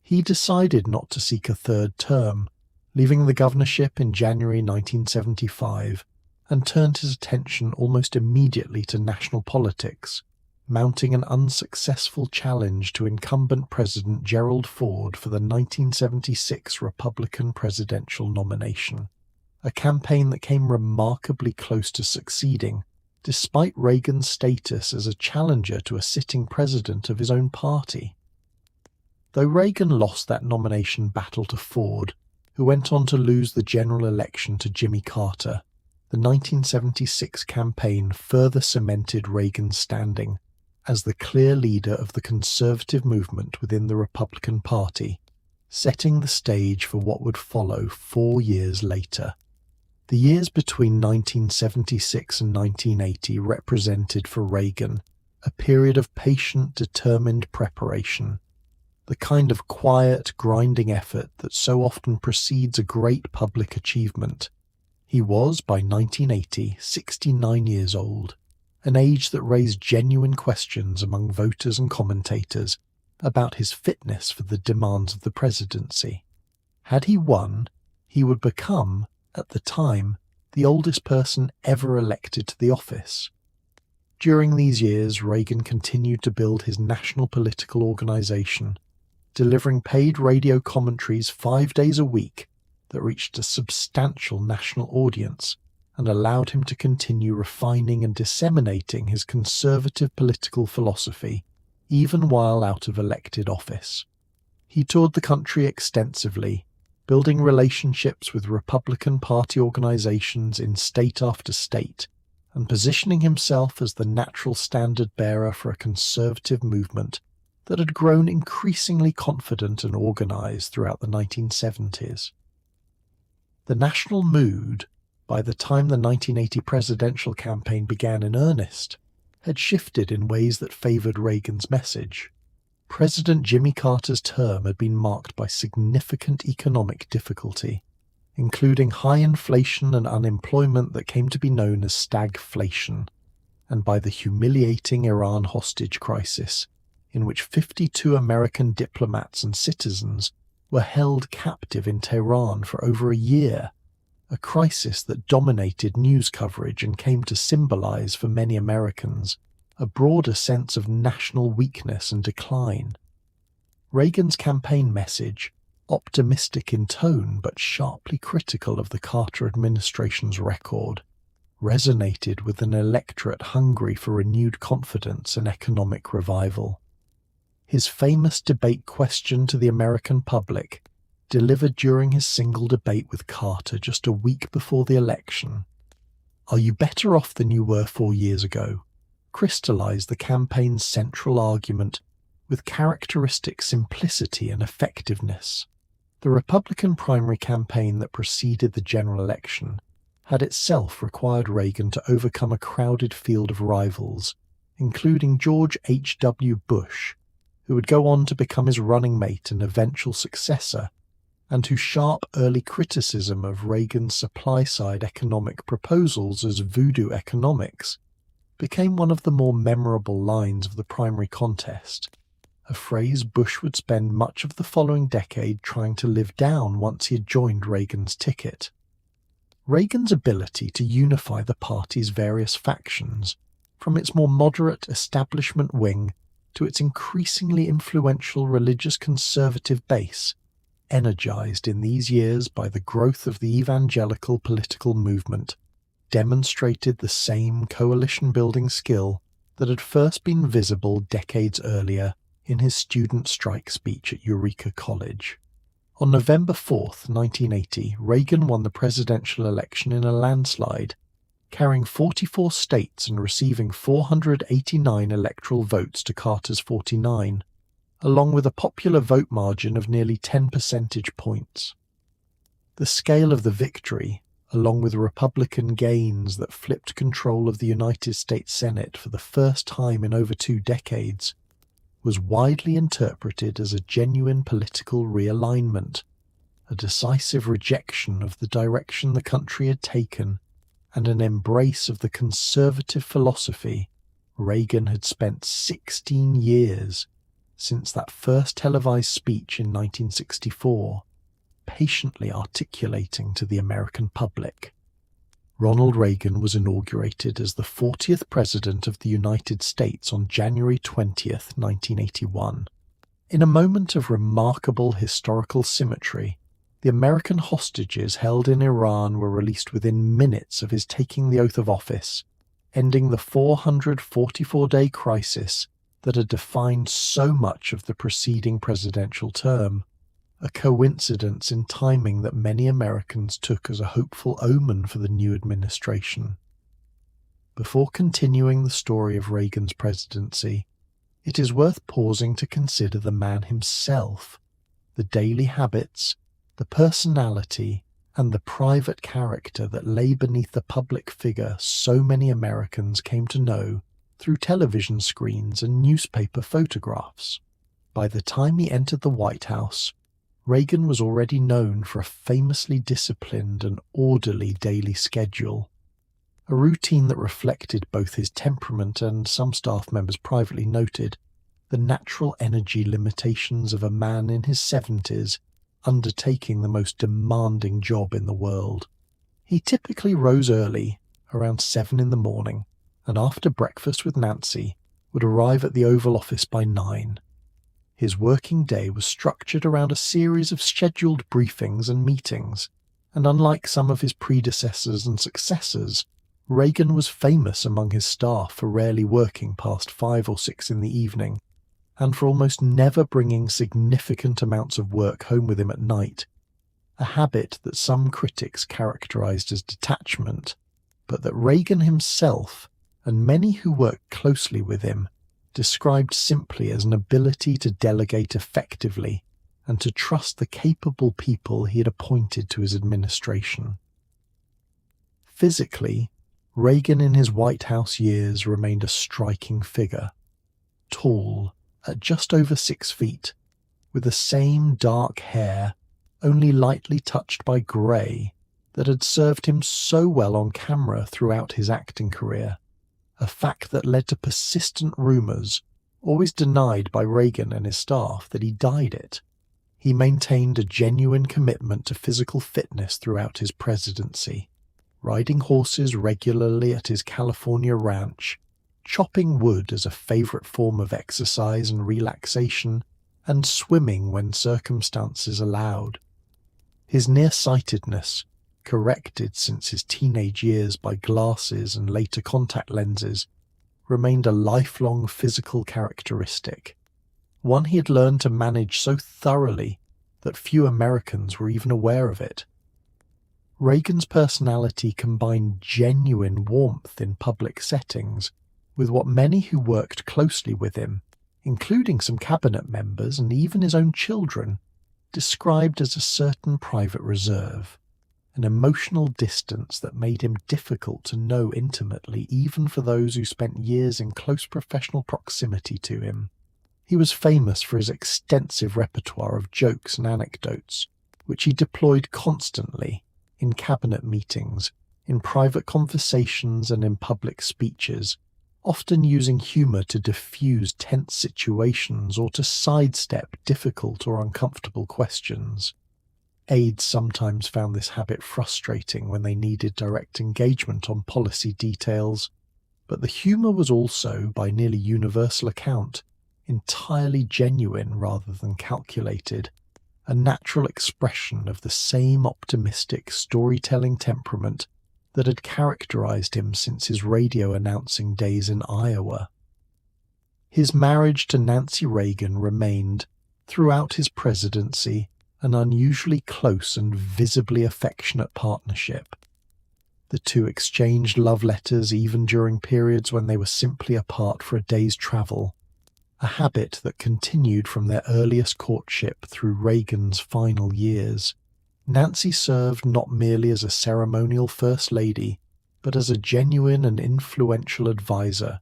He decided not to seek a third term, leaving the governorship in January 1975, and turned his attention almost immediately to national politics, mounting an unsuccessful challenge to incumbent President Gerald Ford for the 1976 Republican presidential nomination, a campaign that came remarkably close to succeeding, despite Reagan's status as a challenger to a sitting president of his own party. Though Reagan lost that nomination battle to Ford, who went on to lose the general election to Jimmy Carter, the 1976 campaign further cemented Reagan's standing as the clear leader of the conservative movement within the Republican Party, setting the stage for what would follow 4 years later. The years between 1976 and 1980 represented for Reagan a period of patient, determined preparation, the kind of quiet, grinding effort that so often precedes a great public achievement. He was, by 1980, 69 years old, an age that raised genuine questions among voters and commentators about his fitness for the demands of the presidency. Had he won, he would become, at the time, the oldest person ever elected to the office. During these years, Reagan continued to build his national political organization, delivering paid radio commentaries 5 days a week that reached a substantial national audience and allowed him to continue refining and disseminating his conservative political philosophy, even while out of elected office. He toured the country extensively, building relationships with Republican Party organizations in state after state, and positioning himself as the natural standard-bearer for a conservative movement that had grown increasingly confident and organized throughout the 1970s. The national mood, by the time the 1980 presidential campaign began in earnest, had shifted in ways that favored Reagan's message. President Jimmy Carter's term had been marked by significant economic difficulty, including high inflation and unemployment that came to be known as stagflation, and by the humiliating Iran hostage crisis, in which 52 American diplomats and citizens were held captive in Tehran for over a year, a crisis that dominated news coverage and came to symbolize for many Americans a broader sense of national weakness and decline. Reagan's campaign message, optimistic in tone but sharply critical of the Carter administration's record, resonated with an electorate hungry for renewed confidence and economic revival. His famous debate question to the American public, delivered during his single debate with Carter just a week before the election, "Are you better off than you were 4 years ago?" crystallized the campaign's central argument with characteristic simplicity and effectiveness. The Republican primary campaign that preceded the general election had itself required Reagan to overcome a crowded field of rivals, including George H.W. Bush, who would go on to become his running mate and eventual successor, and whose sharp early criticism of Reagan's supply-side economic proposals as voodoo economics became one of the more memorable lines of the primary contest, a phrase Bush would spend much of the following decade trying to live down once he had joined Reagan's ticket. Reagan's ability to unify the party's various factions, from its more moderate establishment wing to its increasingly influential religious conservative base, energized in these years by the growth of the evangelical political movement, demonstrated the same coalition-building skill that had first been visible decades earlier in his student strike speech at Eureka College. On November 4th, 1980, Reagan won the presidential election in a landslide, carrying 44 states and receiving 489 electoral votes to Carter's 49, along with a popular vote margin of nearly 10 percentage points. The scale of the victory, along with Republican gains that flipped control of the United States Senate for the first time in over 2 decades, was widely interpreted as a genuine political realignment, a decisive rejection of the direction the country had taken, and an embrace of the conservative philosophy Reagan had spent 16 years, since that first televised speech in 1964, patiently articulating to the American public. Ronald Reagan was inaugurated as the 40th President of the United States on January 20th, 1981. In a moment of remarkable historical symmetry, the American hostages held in Iran were released within minutes of his taking the oath of office, ending the 444-day crisis that had defined so much of the preceding presidential term, a coincidence in timing that many Americans took as a hopeful omen for the new administration. Before continuing the story of Reagan's presidency, it is worth pausing to consider the man himself, the daily habits, the personality, and the private character that lay beneath the public figure so many Americans came to know through television screens and newspaper photographs. By the time he entered the White House, Reagan was already known for a famously disciplined and orderly daily schedule, a routine that reflected both his temperament and, some staff members privately noted, the natural energy limitations of a man in his 70s undertaking the most demanding job in the world. He typically rose early, around 7 in the morning, and after breakfast with Nancy, would arrive at the Oval Office by 9. His working day was structured around a series of scheduled briefings and meetings, and unlike some of his predecessors and successors, Reagan was famous among his staff for rarely working past 5 or 6 in the evening, and for almost never bringing significant amounts of work home with him at night, a habit that some critics characterized as detachment, but that Reagan himself, and many who worked closely with him, described simply as an ability to delegate effectively and to trust the capable people he had appointed to his administration. Physically, Reagan in his White House years remained a striking figure, tall, at just over 6 feet, with the same dark hair, only lightly touched by grey, that had served him so well on camera throughout his acting career, a fact that led to persistent rumours, always denied by Reagan and his staff, that he dyed it. He maintained a genuine commitment to physical fitness throughout his presidency, riding horses regularly at his California ranch, chopping wood as a favourite form of exercise and relaxation, and swimming when circumstances allowed. His nearsightedness, corrected since his teenage years by glasses and later contact lenses, remained a lifelong physical characteristic, one he had learned to manage so thoroughly that few Americans were even aware of it. Reagan's personality combined genuine warmth in public settings with what many who worked closely with him, including some cabinet members and even his own children, described as a certain private reserve, an emotional distance that made him difficult to know intimately even for those who spent years in close professional proximity to him. He was famous for his extensive repertoire of jokes and anecdotes, which he deployed constantly in cabinet meetings, in private conversations and in public speeches, often using humour to diffuse tense situations or to sidestep difficult or uncomfortable questions. Aides sometimes found this habit frustrating when they needed direct engagement on policy details, but the humour was also, by nearly universal account, entirely genuine rather than calculated, a natural expression of the same optimistic storytelling temperament that had characterized him since his radio announcing days in Iowa. His marriage to Nancy Reagan remained, throughout his presidency, an unusually close and visibly affectionate partnership. The two exchanged love letters even during periods when they were simply apart for a day's travel, a habit that continued from their earliest courtship through Reagan's final years. Nancy served not merely as a ceremonial First Lady, but as a genuine and influential advisor,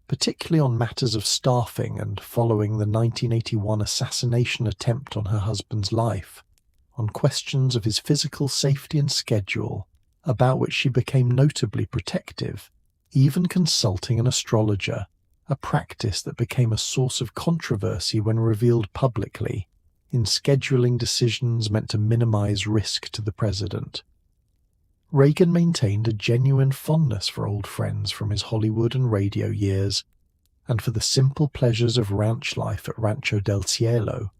particularly on matters of staffing and following the 1981 assassination attempt on her husband's life, on questions of his physical safety and schedule, about which she became notably protective, even consulting an astrologer, a practice that became a source of controversy when revealed publicly, in scheduling decisions meant to minimize risk to the president. Reagan maintained a genuine fondness for old friends from his Hollywood and radio years, and for the simple pleasures of ranch life at Rancho del Cielo,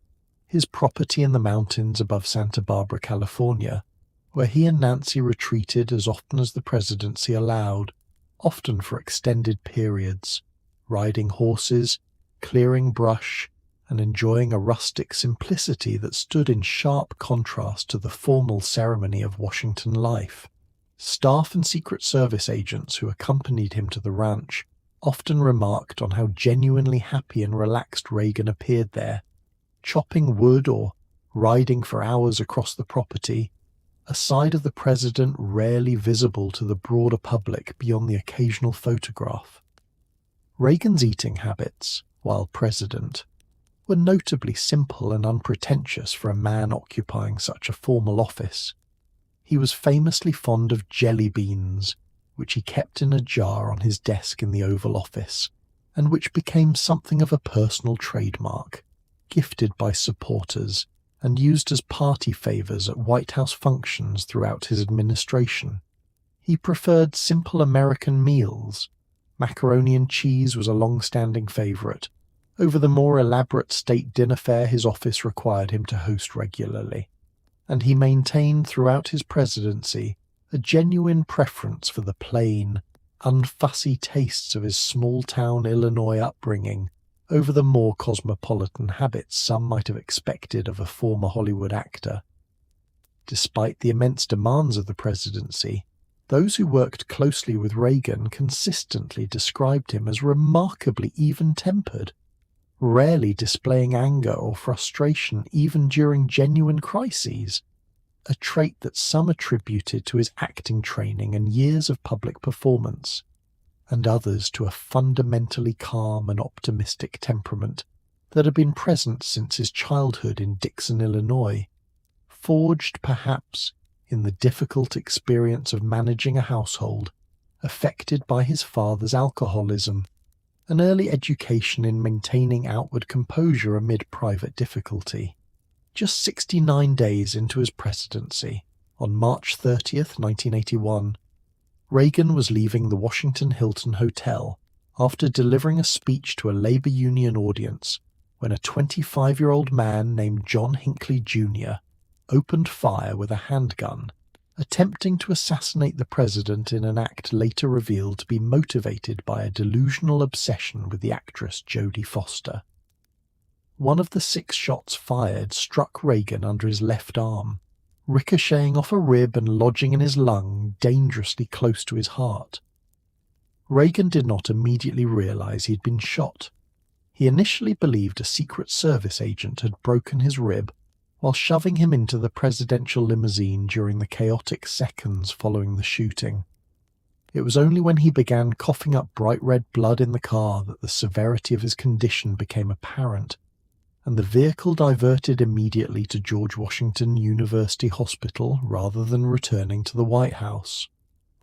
his property in the mountains above Santa Barbara, California, where he and Nancy retreated as often as the presidency allowed, often for extended periods, riding horses, clearing brush, and enjoying a rustic simplicity that stood in sharp contrast to the formal ceremony of Washington life. Staff and Secret Service agents who accompanied him to the ranch often remarked on how genuinely happy and relaxed Reagan appeared there, chopping wood or riding for hours across the property, a side of the president rarely visible to the broader public beyond the occasional photograph. Reagan's eating habits, while president, were notably simple and unpretentious for a man occupying such a formal office. He was famously fond of jelly beans, which he kept in a jar on his desk in the Oval Office, and which became something of a personal trademark, gifted by supporters and used as party favors at White House functions throughout his administration. He preferred simple American meals. Macaroni and cheese was a long-standing favorite, over the more elaborate state dinner fare his office required him to host regularly, and he maintained throughout his presidency a genuine preference for the plain, unfussy tastes of his small-town Illinois upbringing over the more cosmopolitan habits some might have expected of a former Hollywood actor. Despite the immense demands of the presidency, those who worked closely with Reagan consistently described him as remarkably even-tempered, rarely displaying anger or frustration even during genuine crises, a trait that some attributed to his acting training and years of public performance, and others to a fundamentally calm and optimistic temperament that had been present since his childhood in Dixon, Illinois, forged perhaps in the difficult experience of managing a household affected by his father's alcoholism, an early education in maintaining outward composure amid private difficulty. Just 69 days into his presidency, on March 30th, 1981, Reagan was leaving the Washington Hilton Hotel after delivering a speech to a labor union audience when a 25-year-old man named John Hinckley Jr. opened fire with a handgun, attempting to assassinate the president in an act later revealed to be motivated by a delusional obsession with the actress Jodie Foster. One of the 6 shots fired struck Reagan under his left arm, ricocheting off a rib and lodging in his lung dangerously close to his heart. Reagan did not immediately realize he'd been shot. He initially believed a Secret Service agent had broken his rib while shoving him into the presidential limousine during the chaotic seconds following the shooting. It was only when he began coughing up bright red blood in the car that the severity of his condition became apparent, and the vehicle diverted immediately to George Washington University Hospital rather than returning to the White House.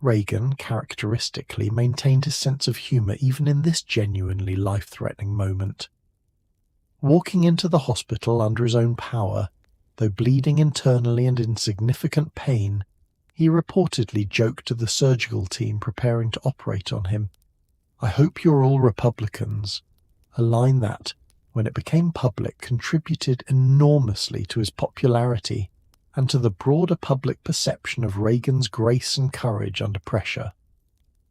Reagan, characteristically, maintained his sense of humor even in this genuinely life-threatening moment. Walking into the hospital under his own power, though bleeding internally and in significant pain, he reportedly joked to the surgical team preparing to operate on him, "I hope you're all Republicans," a line that, when it became public, contributed enormously to his popularity and to the broader public perception of Reagan's grace and courage under pressure.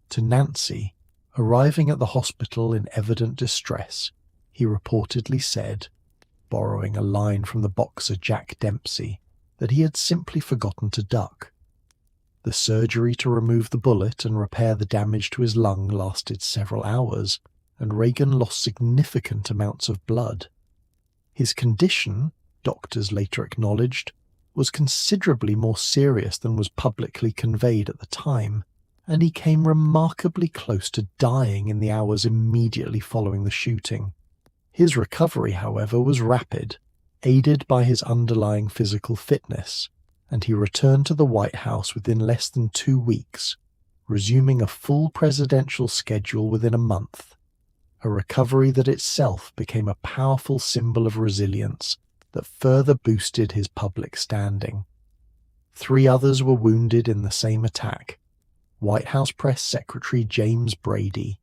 To Nancy, arriving at the hospital in evident distress, he reportedly said, borrowing a line from the boxer Jack Dempsey that he had simply forgotten to duck. The surgery to remove the bullet and repair the damage to his lung lasted several hours, and Reagan lost significant amounts of blood. His condition, doctors later acknowledged, was considerably more serious than was publicly conveyed at the time, and he came remarkably close to dying in the hours immediately following the shooting. His recovery, however, was rapid, aided by his underlying physical fitness, and he returned to the White House within less than 2 weeks, resuming a full presidential schedule within a month, a recovery that itself became a powerful symbol of resilience that further boosted his public standing. 3 others were wounded in the same attack. White House Press Secretary James Brady,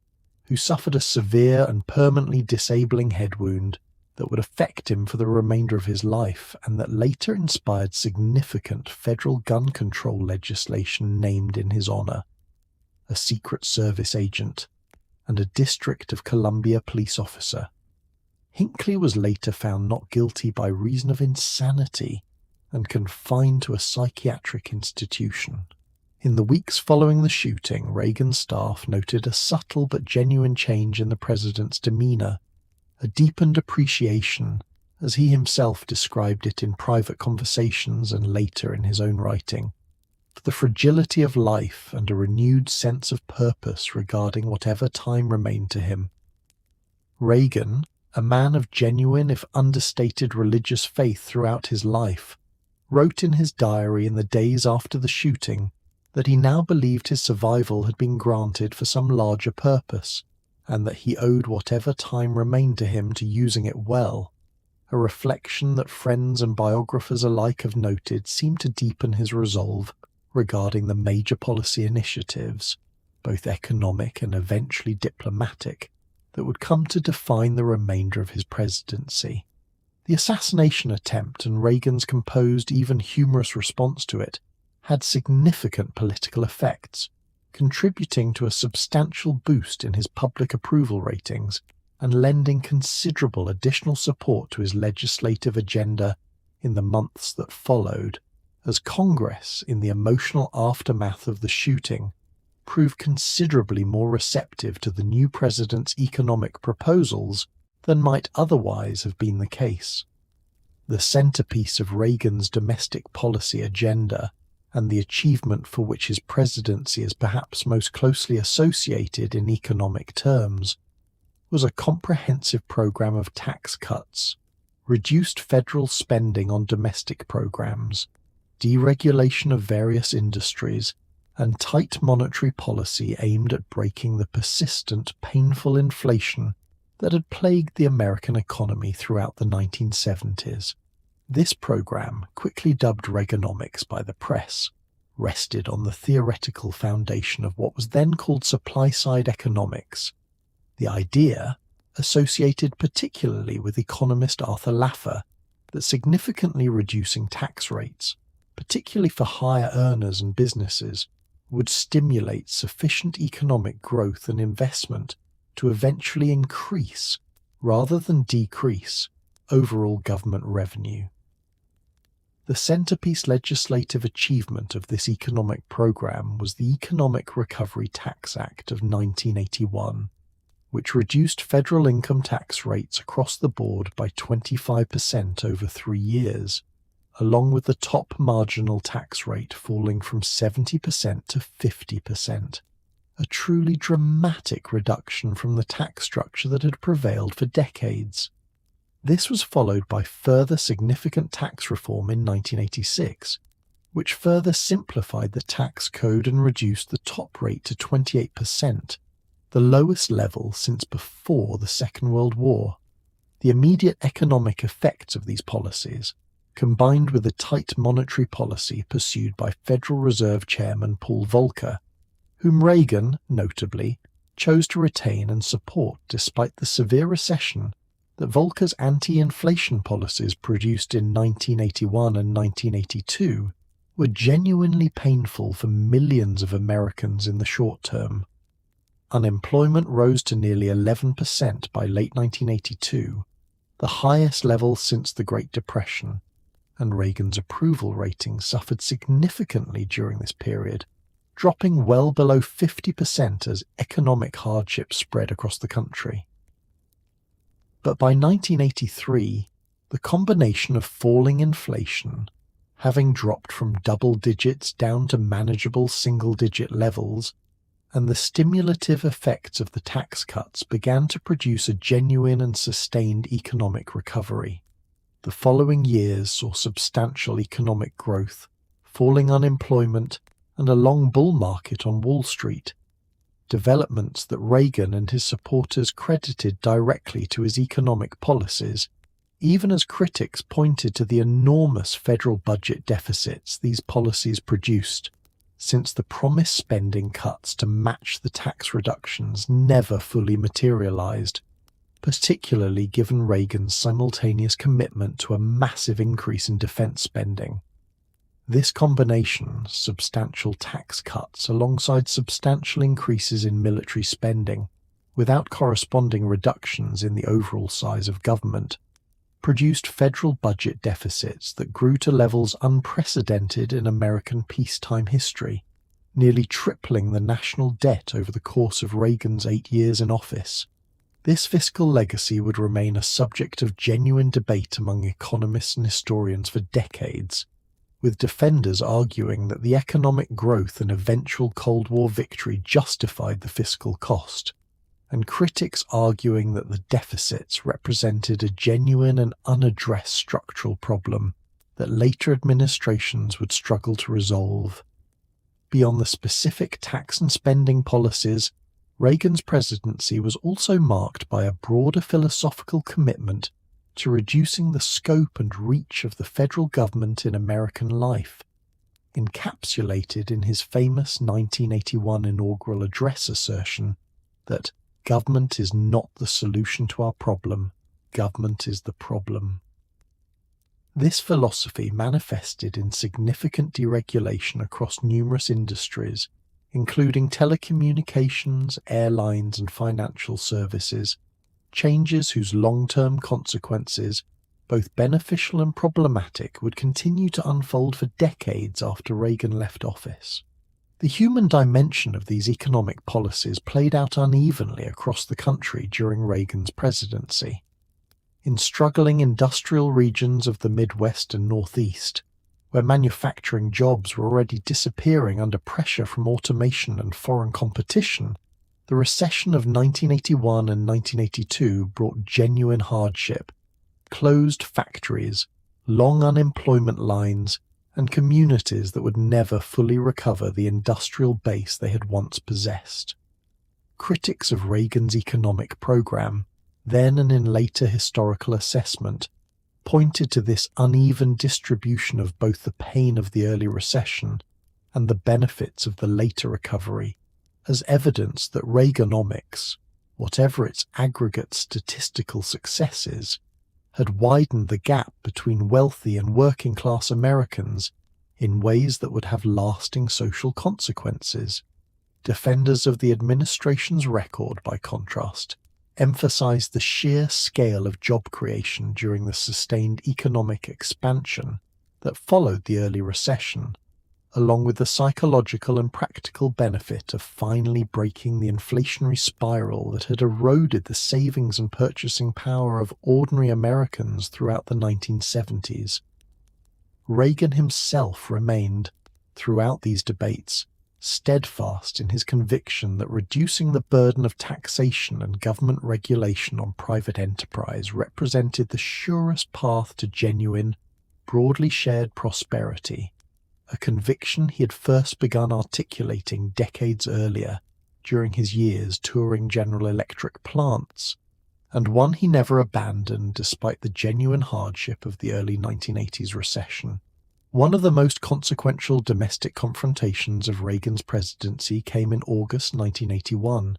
who suffered a severe and permanently disabling head wound that would affect him for the remainder of his life and that later inspired significant federal gun control legislation named in his honor, a Secret Service agent, and a District of Columbia police officer. Hinckley was later found not guilty by reason of insanity and confined to a psychiatric institution. In the weeks following the shooting, Reagan's staff noted a subtle but genuine change in the president's demeanor, a deepened appreciation, as he himself described it in private conversations and later in his own writing, for the fragility of life and a renewed sense of purpose regarding whatever time remained to him. Reagan, a man of genuine if understated religious faith throughout his life, wrote in his diary in the days after the shooting that he now believed his survival had been granted for some larger purpose, and that he owed whatever time remained to him to using it well, a reflection that friends and biographers alike have noted seemed to deepen his resolve regarding the major policy initiatives, both economic and eventually diplomatic, that would come to define the remainder of his presidency. The assassination attempt and Reagan's composed, even humorous response to it had significant political effects, contributing to a substantial boost in his public approval ratings and lending considerable additional support to his legislative agenda in the months that followed, as Congress, in the emotional aftermath of the shooting, proved considerably more receptive to the new president's economic proposals than might otherwise have been the case. The centerpiece of Reagan's domestic policy agenda, and the achievement for which his presidency is perhaps most closely associated in economic terms, was a comprehensive program of tax cuts, reduced federal spending on domestic programs, deregulation of various industries, and tight monetary policy aimed at breaking the persistent, painful inflation that had plagued the American economy throughout the 1970s. This program, quickly dubbed Reaganomics by the press, rested on the theoretical foundation of what was then called supply-side economics, the idea, associated particularly with economist Arthur Laffer, that significantly reducing tax rates, particularly for higher earners and businesses, would stimulate sufficient economic growth and investment to eventually increase, rather than decrease, overall government revenue. The centerpiece legislative achievement of this economic program was the Economic Recovery Tax Act of 1981, which reduced federal income tax rates across the board by 25% over 3 years, along with the top marginal tax rate falling from 70% to 50%, a truly dramatic reduction from the tax structure that had prevailed for decades. This was followed by further significant tax reform in 1986, which further simplified the tax code and reduced the top rate to 28%, the lowest level since before the Second World War. The immediate economic effects of these policies, combined with the tight monetary policy pursued by Federal Reserve Chairman Paul Volcker, whom Reagan, notably, chose to retain and support despite the severe recession that Volcker's anti-inflation policies produced in 1981 and 1982, were genuinely painful for millions of Americans in the short term. Unemployment rose to nearly 11% by late 1982, the highest level since the Great Depression, and Reagan's approval rating suffered significantly during this period, dropping well below 50% as economic hardship spread across the country. But by 1983, the combination of falling inflation, having dropped from double digits down to manageable single-digit levels, and the stimulative effects of the tax cuts began to produce a genuine and sustained economic recovery. The following years saw substantial economic growth, falling unemployment, and a long bull market on Wall Street, developments that Reagan and his supporters credited directly to his economic policies, even as critics pointed to the enormous federal budget deficits these policies produced, since the promised spending cuts to match the tax reductions never fully materialized, particularly given Reagan's simultaneous commitment to a massive increase in defense spending. This combination, substantial tax cuts alongside substantial increases in military spending, without corresponding reductions in the overall size of government, produced federal budget deficits that grew to levels unprecedented in American peacetime history, nearly tripling the national debt over the course of Reagan's 8 years in office. This fiscal legacy would remain a subject of genuine debate among economists and historians for decades, with defenders arguing that the economic growth and eventual Cold War victory justified the fiscal cost, and critics arguing that the deficits represented a genuine and unaddressed structural problem that later administrations would struggle to resolve. Beyond the specific tax and spending policies, Reagan's presidency was also marked by a broader philosophical commitment to reducing the scope and reach of the federal government in American life, encapsulated in his famous 1981 inaugural address assertion that government is not the solution to our problem, government is the problem. This philosophy manifested in significant deregulation across numerous industries, including telecommunications, airlines, and financial services, changes whose long-term consequences, both beneficial and problematic, would continue to unfold for decades after Reagan left office. The human dimension of these economic policies played out unevenly across the country during Reagan's presidency. In struggling industrial regions of the Midwest and Northeast, where manufacturing jobs were already disappearing under pressure from automation and foreign competition, the recession of 1981 and 1982 brought genuine hardship, closed factories, long unemployment lines, and communities that would never fully recover the industrial base they had once possessed. Critics of Reagan's economic program, then and in later historical assessment, pointed to this uneven distribution of both the pain of the early recession and the benefits of the later recovery as evidence that Reaganomics, whatever its aggregate statistical successes, had widened the gap between wealthy and working-class Americans in ways that would have lasting social consequences. Defenders of the administration's record, by contrast, emphasized the sheer scale of job creation during the sustained economic expansion that followed the early recession, along with the psychological and practical benefit of finally breaking the inflationary spiral that had eroded the savings and purchasing power of ordinary Americans throughout the 1970s. Reagan himself remained, throughout these debates, steadfast in his conviction that reducing the burden of taxation and government regulation on private enterprise represented the surest path to genuine, broadly shared prosperity, a conviction he had first begun articulating decades earlier during his years touring General Electric plants, and one he never abandoned despite the genuine hardship of the early 1980s recession. One of the most consequential domestic confrontations of Reagan's presidency came in August 1981,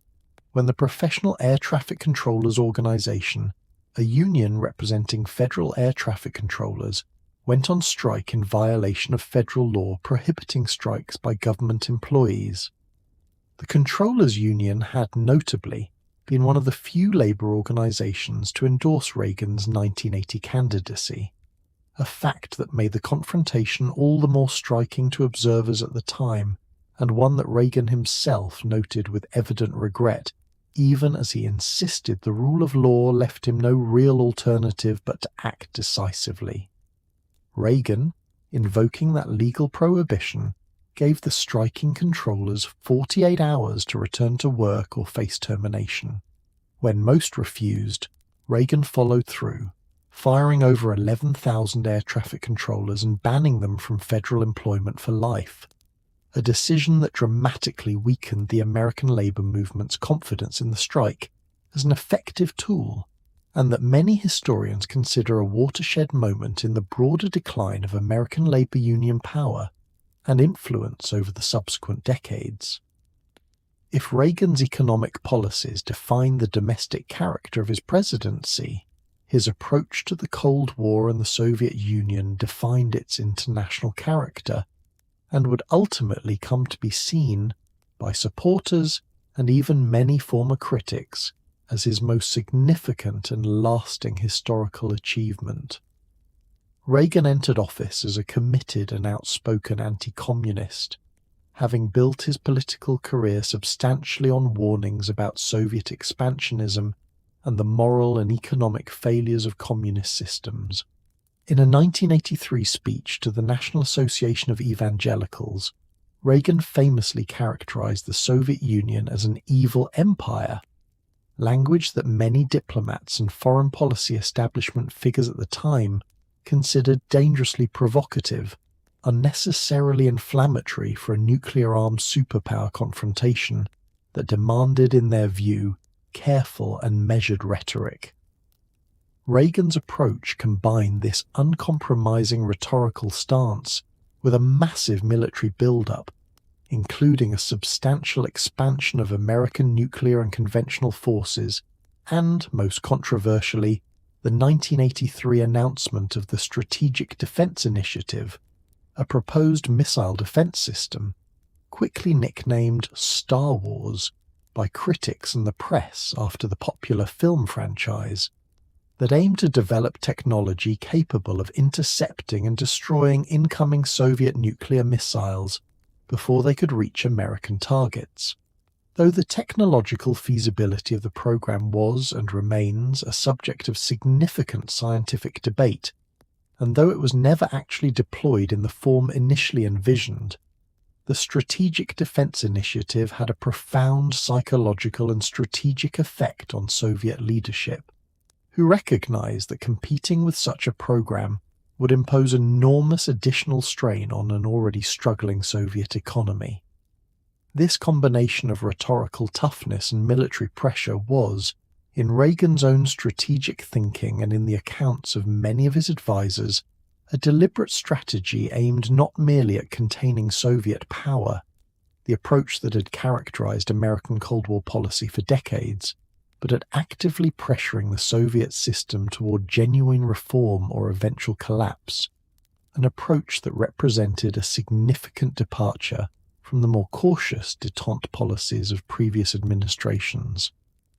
when the Professional Air Traffic Controllers Organization, a union representing federal air traffic controllers, went on strike in violation of federal law prohibiting strikes by government employees. The Controllers Union had notably been one of the few labour organisations to endorse Reagan's 1980 candidacy, a fact that made the confrontation all the more striking to observers at the time, and one that Reagan himself noted with evident regret, even as he insisted the rule of law left him no real alternative but to act decisively. Reagan, invoking that legal prohibition, gave the striking controllers 48 hours to return to work or face termination. When most refused, Reagan followed through, firing over 11,000 air traffic controllers and banning them from federal employment for life, a decision that dramatically weakened the American labor movement's confidence in the strike as an effective tool, and that many historians consider a watershed moment in the broader decline of American labor union power and influence over the subsequent decades. If Reagan's economic policies defined the domestic character of his presidency, his approach to the Cold War and the Soviet Union defined its international character, and would ultimately come to be seen by supporters and even many former critics as his most significant and lasting historical achievement. Reagan entered office as a committed and outspoken anti-communist, having built his political career substantially on warnings about Soviet expansionism and the moral and economic failures of communist systems. In a 1983 speech to the National Association of Evangelicals, Reagan famously characterized the Soviet Union as an evil empire, language that many diplomats and foreign policy establishment figures at the time considered dangerously provocative, unnecessarily inflammatory for a nuclear-armed superpower confrontation that demanded, in their view, careful and measured rhetoric. Reagan's approach combined this uncompromising rhetorical stance with a massive military buildup, including a substantial expansion of American nuclear and conventional forces, and, most controversially, the 1983 announcement of the Strategic Defense Initiative, a proposed missile defense system, quickly nicknamed Star Wars by critics and the press after the popular film franchise, that aimed to develop technology capable of intercepting and destroying incoming Soviet nuclear missiles before they could reach American targets. Though the technological feasibility of the program was and remains a subject of significant scientific debate, and though it was never actually deployed in the form initially envisioned, the Strategic Defense Initiative had a profound psychological and strategic effect on Soviet leadership, who recognized that competing with such a program would impose enormous additional strain on an already struggling Soviet economy. This combination of rhetorical toughness and military pressure was, in Reagan's own strategic thinking and in the accounts of many of his advisers, a deliberate strategy aimed not merely at containing Soviet power, the approach that had characterized American Cold War policy for decades, but at actively pressuring the Soviet system toward genuine reform or eventual collapse, an approach that represented a significant departure from the more cautious détente policies of previous administrations.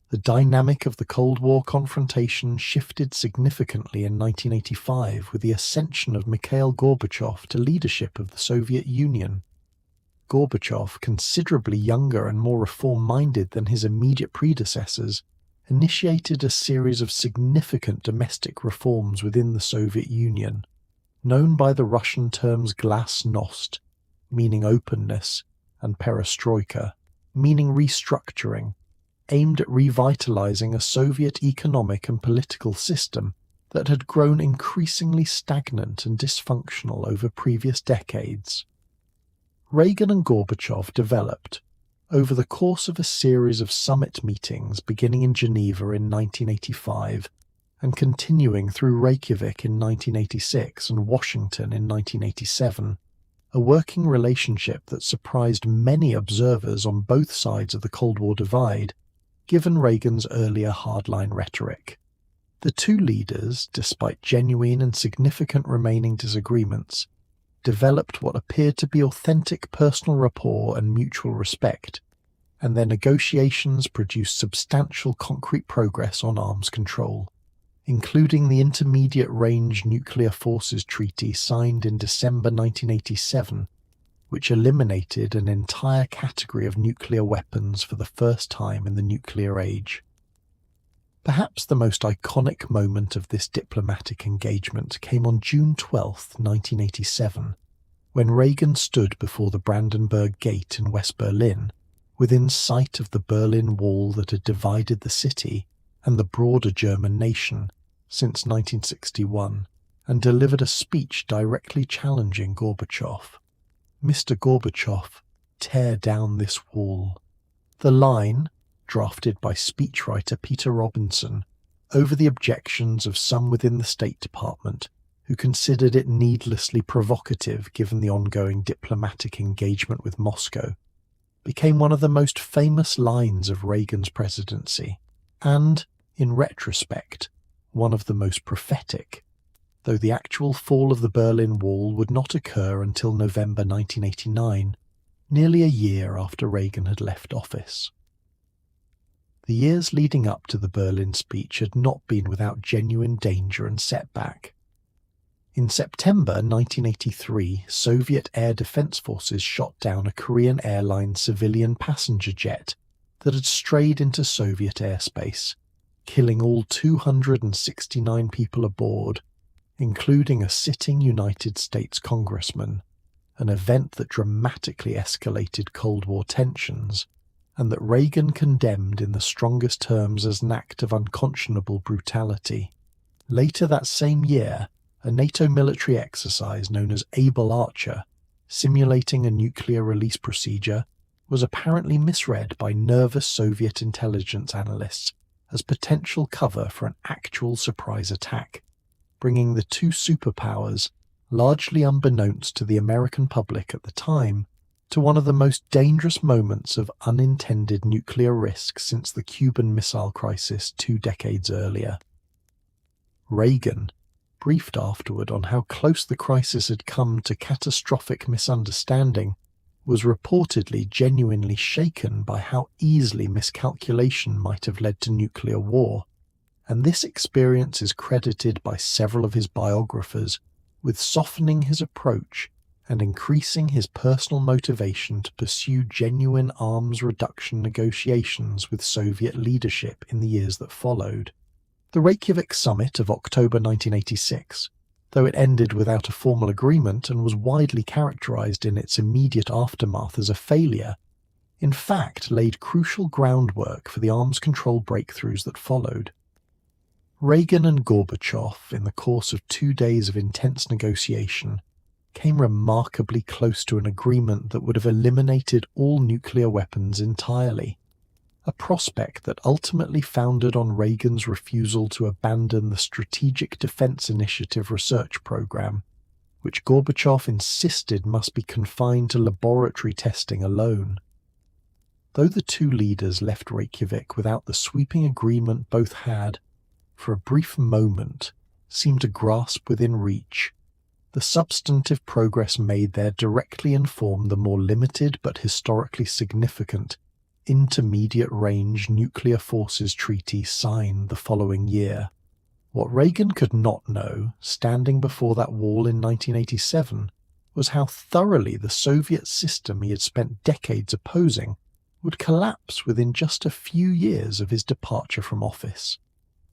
The dynamic of the Cold War confrontation shifted significantly in 1985 with the ascension of Mikhail Gorbachev to leadership of the Soviet Union. Gorbachev, considerably younger and more reform-minded than his immediate predecessors, initiated a series of significant domestic reforms within the Soviet Union, known by the Russian terms glasnost, meaning openness, and perestroika, meaning restructuring, aimed at revitalizing a Soviet economic and political system that had grown increasingly stagnant and dysfunctional over previous decades. Reagan and Gorbachev developed, over the course of a series of summit meetings beginning in Geneva in 1985 and continuing through Reykjavik in 1986 and Washington in 1987, a working relationship that surprised many observers on both sides of the Cold War divide, given Reagan's earlier hardline rhetoric. The two leaders, despite genuine and significant remaining disagreements, developed what appeared to be authentic personal rapport and mutual respect, and their negotiations produced substantial concrete progress on arms control, including the Intermediate Range Nuclear Forces Treaty signed in December 1987, which eliminated an entire category of nuclear weapons for the first time in the nuclear age. Perhaps the most iconic moment of this diplomatic engagement came on June 12, 1987, when Reagan stood before the Brandenburg Gate in West Berlin, within sight of the Berlin Wall that had divided the city and the broader German nation since 1961, and delivered a speech directly challenging Gorbachev. "Mr. Gorbachev, tear down this wall." The line, drafted by speechwriter Peter Robinson, over the objections of some within the State Department, who considered it needlessly provocative given the ongoing diplomatic engagement with Moscow, became one of the most famous lines of Reagan's presidency, and, in retrospect, one of the most prophetic, though the actual fall of the Berlin Wall would not occur until November 1989, nearly a year after Reagan had left office. The years leading up to the Berlin speech had not been without genuine danger and setback. In September 1983, Soviet air defense forces shot down a Korean Airlines civilian passenger jet that had strayed into Soviet airspace, killing all 269 people aboard, including a sitting United States congressman, an event that dramatically escalated Cold War tensions, and that Reagan condemned in the strongest terms as an act of unconscionable brutality. Later that same year, a NATO military exercise known as Able Archer, simulating a nuclear release procedure, was apparently misread by nervous Soviet intelligence analysts as potential cover for an actual surprise attack, bringing the two superpowers, largely unbeknownst to the American public at the time, to one of the most dangerous moments of unintended nuclear risk since the Cuban Missile Crisis 2 decades earlier. Reagan, briefed afterward on how close the crisis had come to catastrophic misunderstanding, was reportedly genuinely shaken by how easily miscalculation might have led to nuclear war, and this experience is credited by several of his biographers with softening his approach and increasing his personal motivation to pursue genuine arms reduction negotiations with Soviet leadership in the years that followed. The Reykjavik summit of October 1986, though it ended without a formal agreement and was widely characterized in its immediate aftermath as a failure, in fact laid crucial groundwork for the arms control breakthroughs that followed. Reagan and Gorbachev, in the course of 2 days of intense negotiation, came remarkably close to an agreement that would have eliminated all nuclear weapons entirely, a prospect that ultimately foundered on Reagan's refusal to abandon the Strategic Defense Initiative research program, which Gorbachev insisted must be confined to laboratory testing alone. Though the two leaders left Reykjavik without the sweeping agreement both had, for a brief moment, seemed to grasp within reach, the substantive progress made there directly informed the more limited but historically significant Intermediate Range Nuclear Forces Treaty signed the following year. What Reagan could not know, standing before that wall in 1987, was how thoroughly the Soviet system he had spent decades opposing would collapse within just a few years of his departure from office,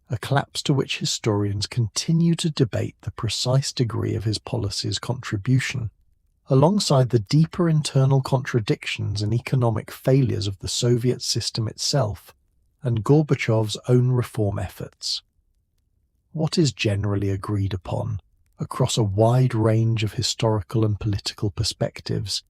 a collapse to which historians continue to debate the precise degree of his policy's contribution, alongside the deeper internal contradictions and economic failures of the Soviet system itself and Gorbachev's own reform efforts. What is generally agreed upon, across a wide range of historical and political perspectives,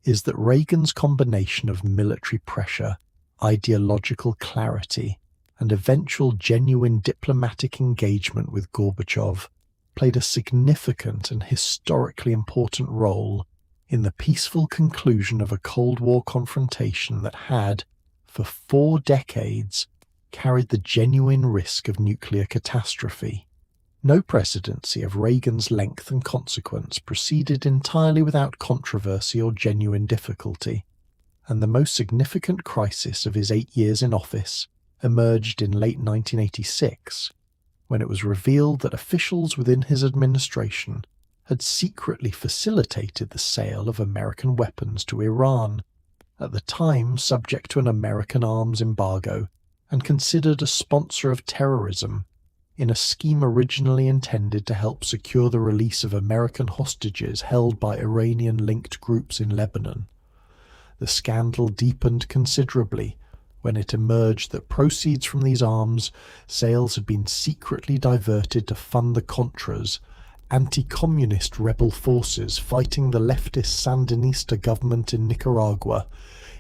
is that Reagan's combination of military pressure, ideological clarity, and eventual genuine diplomatic engagement with Gorbachev played a significant and historically important role in the peaceful conclusion of a Cold War confrontation that had, for 4 decades, carried the genuine risk of nuclear catastrophe. No presidency of Reagan's length and consequence proceeded entirely without controversy or genuine difficulty, and the most significant crisis of his 8 years in office emerged in late 1986, when it was revealed that officials within his administration had secretly facilitated the sale of American weapons to Iran, at the time subject to an American arms embargo and considered a sponsor of terrorism, in a scheme originally intended to help secure the release of American hostages held by Iranian-linked groups in Lebanon. The scandal deepened considerably when it emerged that proceeds from these arms sales had been secretly diverted to fund the Contras, anti-communist rebel forces fighting the leftist Sandinista government in Nicaragua,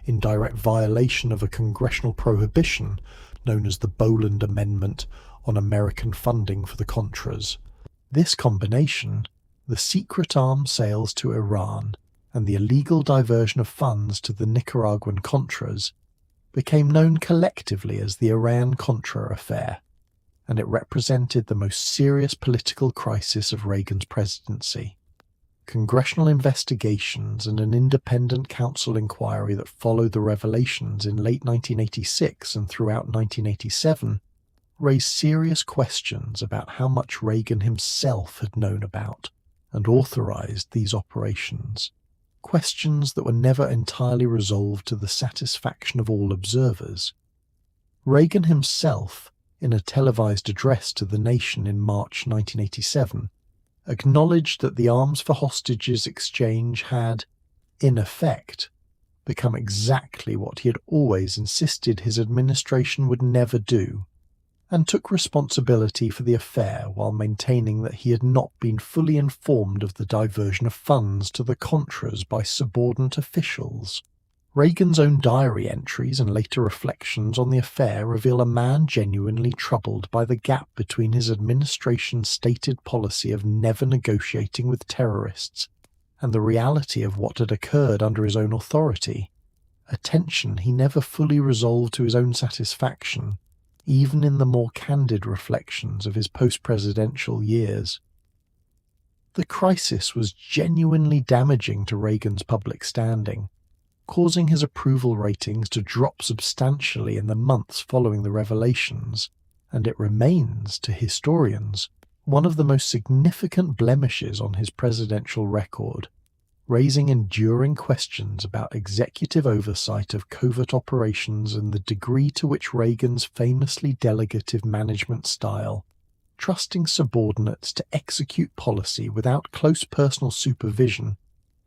in direct violation of a congressional prohibition known as the Boland Amendment on American funding for the Contras. This combination, the secret arms sales to Iran and the illegal diversion of funds to the Nicaraguan Contras, became known collectively as the Iran-Contra affair, and it represented the most serious political crisis of Reagan's presidency. Congressional investigations and an independent counsel inquiry that followed the revelations in late 1986 and throughout 1987 raised serious questions about how much Reagan himself had known about and authorized these operations, questions that were never entirely resolved to the satisfaction of all observers. Reagan himself, in a televised address to the nation in March 1987, acknowledged that the arms for hostages exchange had, in effect, become exactly what he had always insisted his administration would never do, and took responsibility for the affair while maintaining that he had not been fully informed of the diversion of funds to the Contras by subordinate officials. Reagan's own diary entries and later reflections on the affair reveal a man genuinely troubled by the gap between his administration's stated policy of never negotiating with terrorists and the reality of what had occurred under his own authority, a tension he never fully resolved to his own satisfaction, even in the more candid reflections of his post-presidential years. The crisis was genuinely damaging to Reagan's public standing, causing his approval ratings to drop substantially in the months following the revelations, and it remains, to historians, one of the most significant blemishes on his presidential record, raising enduring questions about executive oversight of covert operations and the degree to which Reagan's famously delegative management style, trusting subordinates to execute policy without close personal supervision,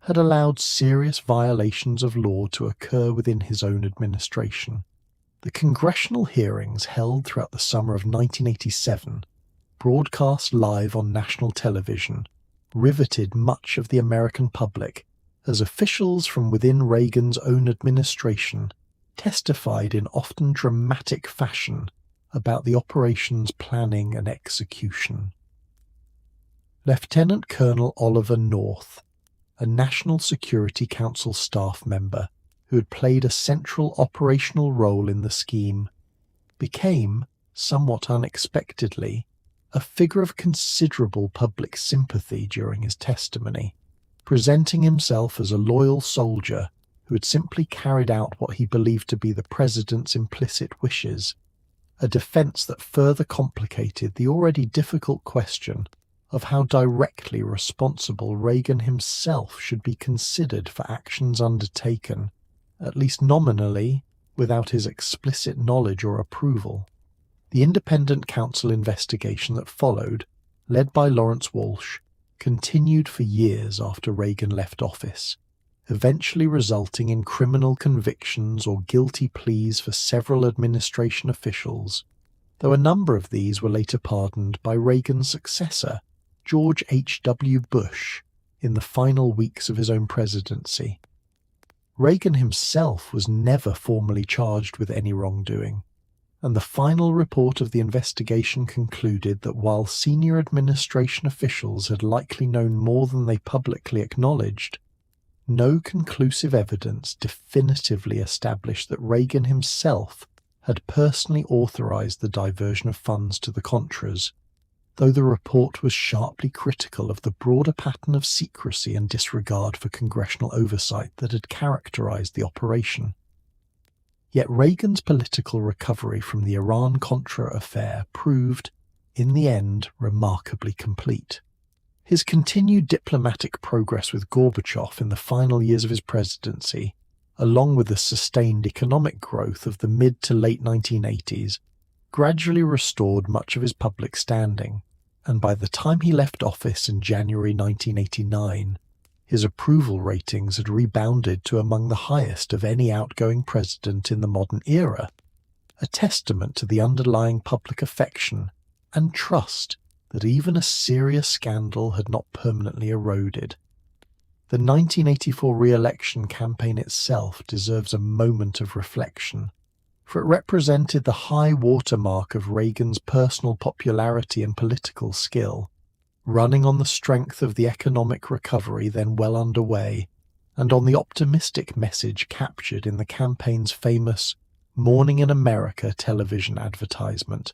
had allowed serious violations of law to occur within his own administration. The congressional hearings held throughout the summer of 1987, broadcast live on national television, riveted much of the American public as officials from within Reagan's own administration testified in often dramatic fashion about the operation's planning and execution. Lieutenant Colonel Oliver North, a National Security Council staff member who had played a central operational role in the scheme, became, somewhat unexpectedly, a figure of considerable public sympathy during his testimony, presenting himself as a loyal soldier who had simply carried out what he believed to be the president's implicit wishes, a defense that further complicated the already difficult question of how directly responsible Reagan himself should be considered for actions undertaken, at least nominally, without his explicit knowledge or approval. The independent counsel investigation that followed, led by Lawrence Walsh, continued for years after Reagan left office, eventually resulting in criminal convictions or guilty pleas for several administration officials, though a number of these were later pardoned by Reagan's successor, George H.W. Bush, in the final weeks of his own presidency. Reagan himself was never formally charged with any wrongdoing, and the final report of the investigation concluded that while senior administration officials had likely known more than they publicly acknowledged, no conclusive evidence definitively established that Reagan himself had personally authorized the diversion of funds to the Contras, though the report was sharply critical of the broader pattern of secrecy and disregard for congressional oversight that had characterized the operation. Yet Reagan's political recovery from the Iran-Contra affair proved, in the end, remarkably complete. His continued diplomatic progress with Gorbachev in the final years of his presidency, along with the sustained economic growth of the mid to late 1980s, gradually restored much of his public standing, and by the time he left office in January 1989, his approval ratings had rebounded to among the highest of any outgoing president in the modern era, a testament to the underlying public affection and trust that even a serious scandal had not permanently eroded. The 1984 re-election campaign itself deserves a moment of reflection, for it represented the high watermark of Reagan's personal popularity and political skill, running on the strength of the economic recovery then well underway, and on the optimistic message captured in the campaign's famous Morning in America television advertisement,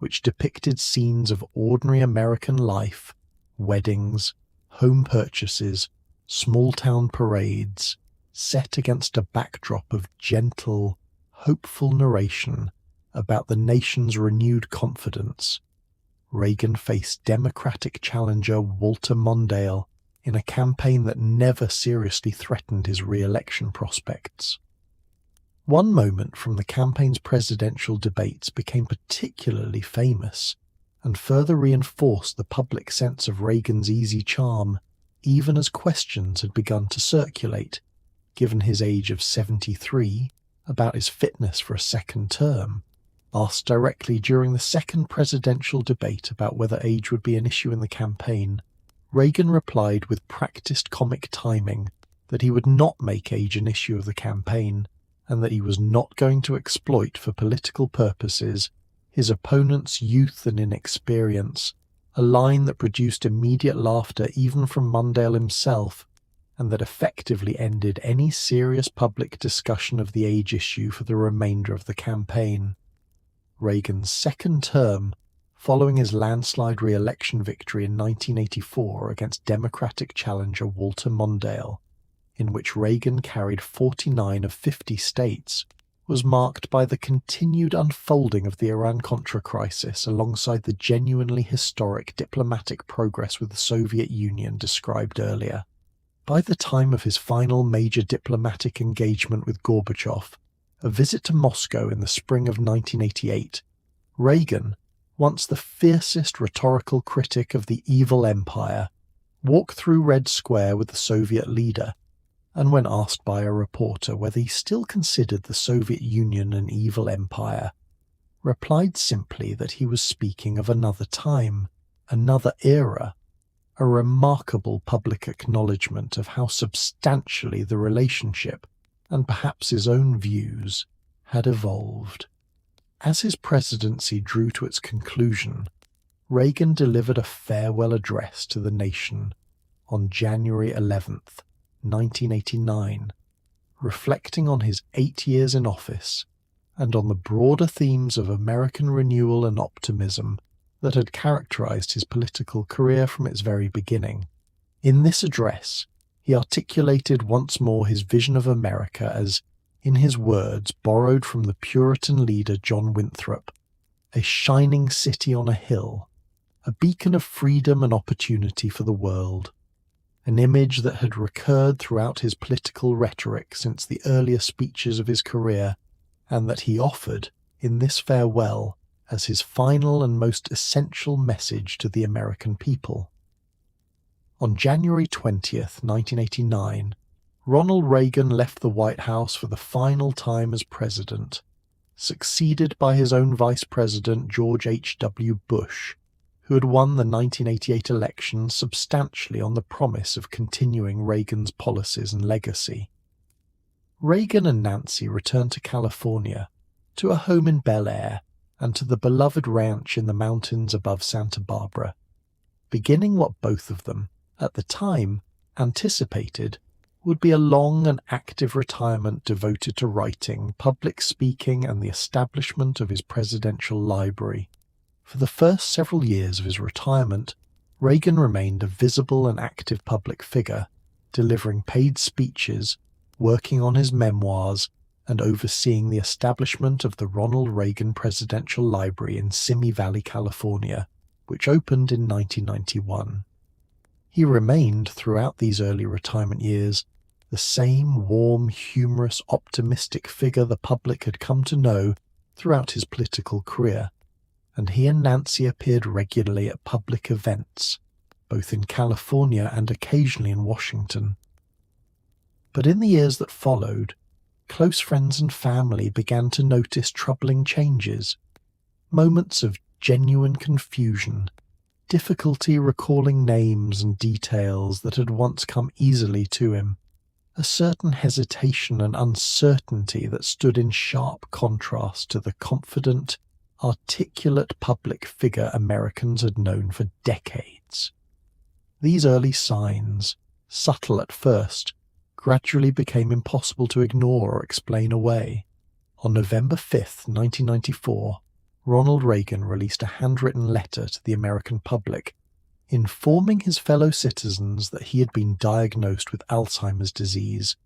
which depicted scenes of ordinary American life, weddings, home purchases, small-town parades, set against a backdrop of gentle, hopeful narration about the nation's renewed confidence. Reagan faced Democratic challenger Walter Mondale in a campaign that never seriously threatened his re-election prospects. One moment from the campaign's presidential debates became particularly famous and further reinforced the public sense of Reagan's easy charm, even as questions had begun to circulate, given his age of 73, about his fitness for a second term. Asked directly during the second presidential debate about whether age would be an issue in the campaign, Reagan replied with practiced comic timing that he would not make age an issue of the campaign, and that he was not going to exploit for political purposes his opponent's youth and inexperience, a line that produced immediate laughter even from Mondale himself, and that effectively ended any serious public discussion of the age issue for the remainder of the campaign. Reagan's second term, following his landslide re-election victory in 1984 against Democratic challenger Walter Mondale, in which Reagan carried 49 of 50 states, was marked by the continued unfolding of the Iran-Contra crisis alongside the genuinely historic diplomatic progress with the Soviet Union described earlier. By the time of his final major diplomatic engagement with Gorbachev, a visit to Moscow in the spring of 1988, Reagan, once the fiercest rhetorical critic of the evil empire, walked through Red Square with the Soviet leader, and when asked by a reporter whether he still considered the Soviet Union an evil empire, replied simply that he was speaking of another time, another era, a remarkable public acknowledgement of how substantially the relationship, and perhaps his own views, had evolved. As his presidency drew to its conclusion, Reagan delivered a farewell address to the nation on January 11th, 1989, reflecting on his 8 years in office and on the broader themes of American renewal and optimism that had characterized his political career from its very beginning. In this address, he articulated once more his vision of America as, in his words borrowed from the Puritan leader John Winthrop, a shining city on a hill, a beacon of freedom and opportunity for the world, an image that had recurred throughout his political rhetoric since the earlier speeches of his career, and that he offered, in this farewell, as his final and most essential message to the American people. On January 20th, 1989, Ronald Reagan left the White House for the final time as president, succeeded by his own Vice President George H.W. Bush, who had won the 1988 election substantially on the promise of continuing Reagan's policies and legacy. Reagan and Nancy returned to California, to a home in Bel Air, and to the beloved ranch in the mountains above Santa Barbara, beginning what both of them, at the time, anticipated would be a long and active retirement devoted to writing, public speaking, and the establishment of his presidential library. For the first several years of his retirement, Reagan remained a visible and active public figure, delivering paid speeches, working on his memoirs, and overseeing the establishment of the Ronald Reagan Presidential Library in Simi Valley, California, which opened in 1991. He remained, throughout these early retirement years, the same warm, humorous, optimistic figure the public had come to know throughout his political career, and he and Nancy appeared regularly at public events, both in California and occasionally in Washington. But in the years that followed, close friends and family began to notice troubling changes, moments of genuine confusion, difficulty recalling names and details that had once come easily to him, a certain hesitation and uncertainty that stood in sharp contrast to the confident, articulate public figure Americans had known for decades. These early signs, subtle at first, gradually became impossible to ignore or explain away. On November 5, 1994, Ronald Reagan released a handwritten letter to the American public, informing his fellow citizens that he had been diagnosed with Alzheimer's disease,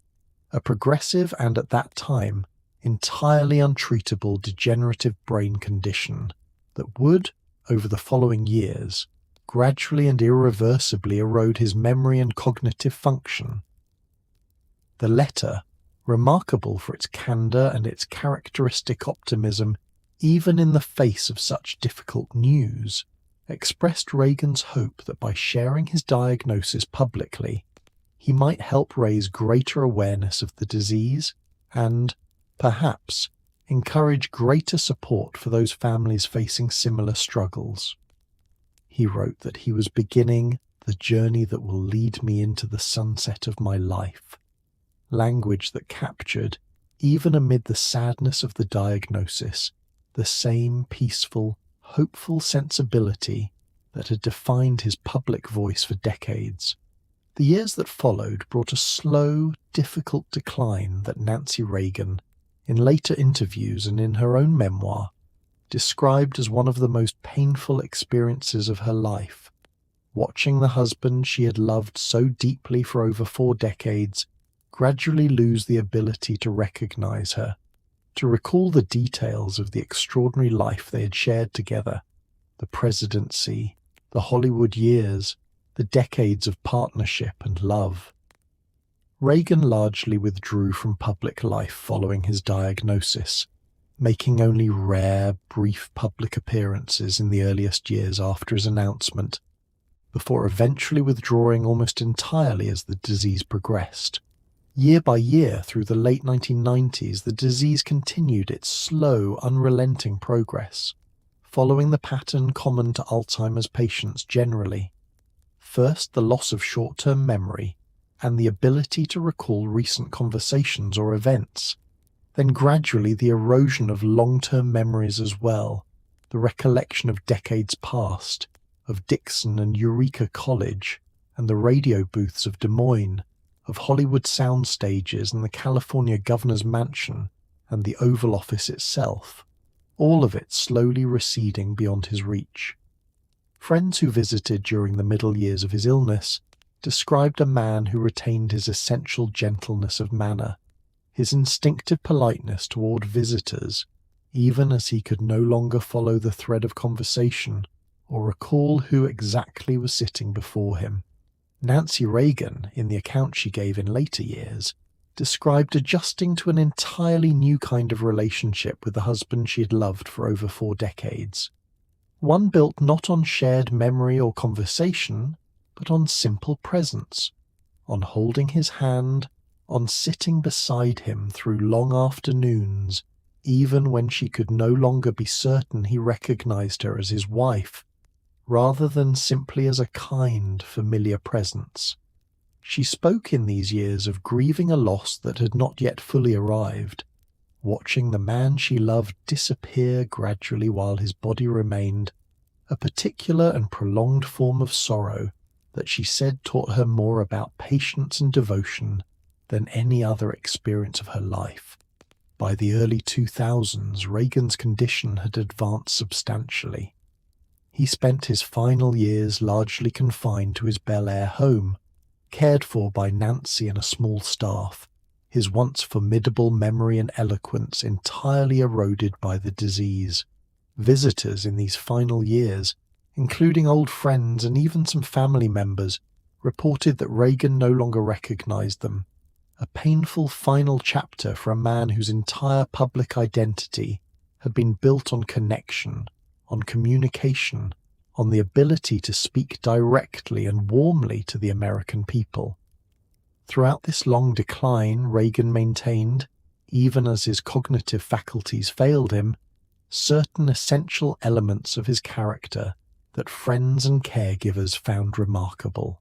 a progressive and at that time entirely untreatable degenerative brain condition that would, over the following years, gradually and irreversibly erode his memory and cognitive function. The letter, remarkable for its candor and its characteristic optimism even in the face of such difficult news, expressed Reagan's hope that by sharing his diagnosis publicly, he might help raise greater awareness of the disease and, perhaps, encourage greater support for those families facing similar struggles. He wrote that he was beginning the journey that will lead me into the sunset of my life, language that captured, even amid the sadness of the diagnosis, the same peaceful, hopeful sensibility that had defined his public voice for decades. The years that followed brought a slow, difficult decline that Nancy Reagan, in later interviews and in her own memoir, described as one of the most painful experiences of her life, watching the husband she had loved so deeply for over 4 decades gradually lose the ability to recognize her, to recall the details of the extraordinary life they had shared together, the presidency, the Hollywood years, the decades of partnership and love. Reagan largely withdrew from public life following his diagnosis, making only rare, brief public appearances in the earliest years after his announcement, before eventually withdrawing almost entirely as the disease progressed. Year by year through the late 1990s, the disease continued its slow, unrelenting progress, following the pattern common to Alzheimer's patients generally. First, the loss of short-term memory and the ability to recall recent conversations or events. Then gradually the erosion of long-term memories as well, the recollection of decades past, of Dixon and Eureka College, and the radio booths of Des Moines, of Hollywood sound stages and the California governor's mansion and the Oval Office itself, all of it slowly receding beyond his reach. Friends who visited during the middle years of his illness described a man who retained his essential gentleness of manner, his instinctive politeness toward visitors, even as he could no longer follow the thread of conversation or recall who exactly was sitting before him. Nancy Reagan, in the account she gave in later years, described adjusting to an entirely new kind of relationship with the husband she had loved for over 4 decades. One built not on shared memory or conversation, but on simple presence, on holding his hand, on sitting beside him through long afternoons, even when she could no longer be certain he recognized her as his wife, rather than simply as a kind, familiar presence. She spoke in these years of grieving a loss that had not yet fully arrived, watching the man she loved disappear gradually while his body remained, a particular and prolonged form of sorrow that she said taught her more about patience and devotion than any other experience of her life. By the early 2000s, Reagan's condition had advanced substantially. He spent his final years largely confined to his Bel Air home, cared for by Nancy and a small staff, his once formidable memory and eloquence entirely eroded by the disease. Visitors in these final years, including old friends and even some family members, reported that Reagan no longer recognized them. A painful final chapter for a man whose entire public identity had been built on connection, on communication, on the ability to speak directly and warmly to the American people. Throughout this long decline, Reagan maintained, even as his cognitive faculties failed him, certain essential elements of his character that friends and caregivers found remarkable.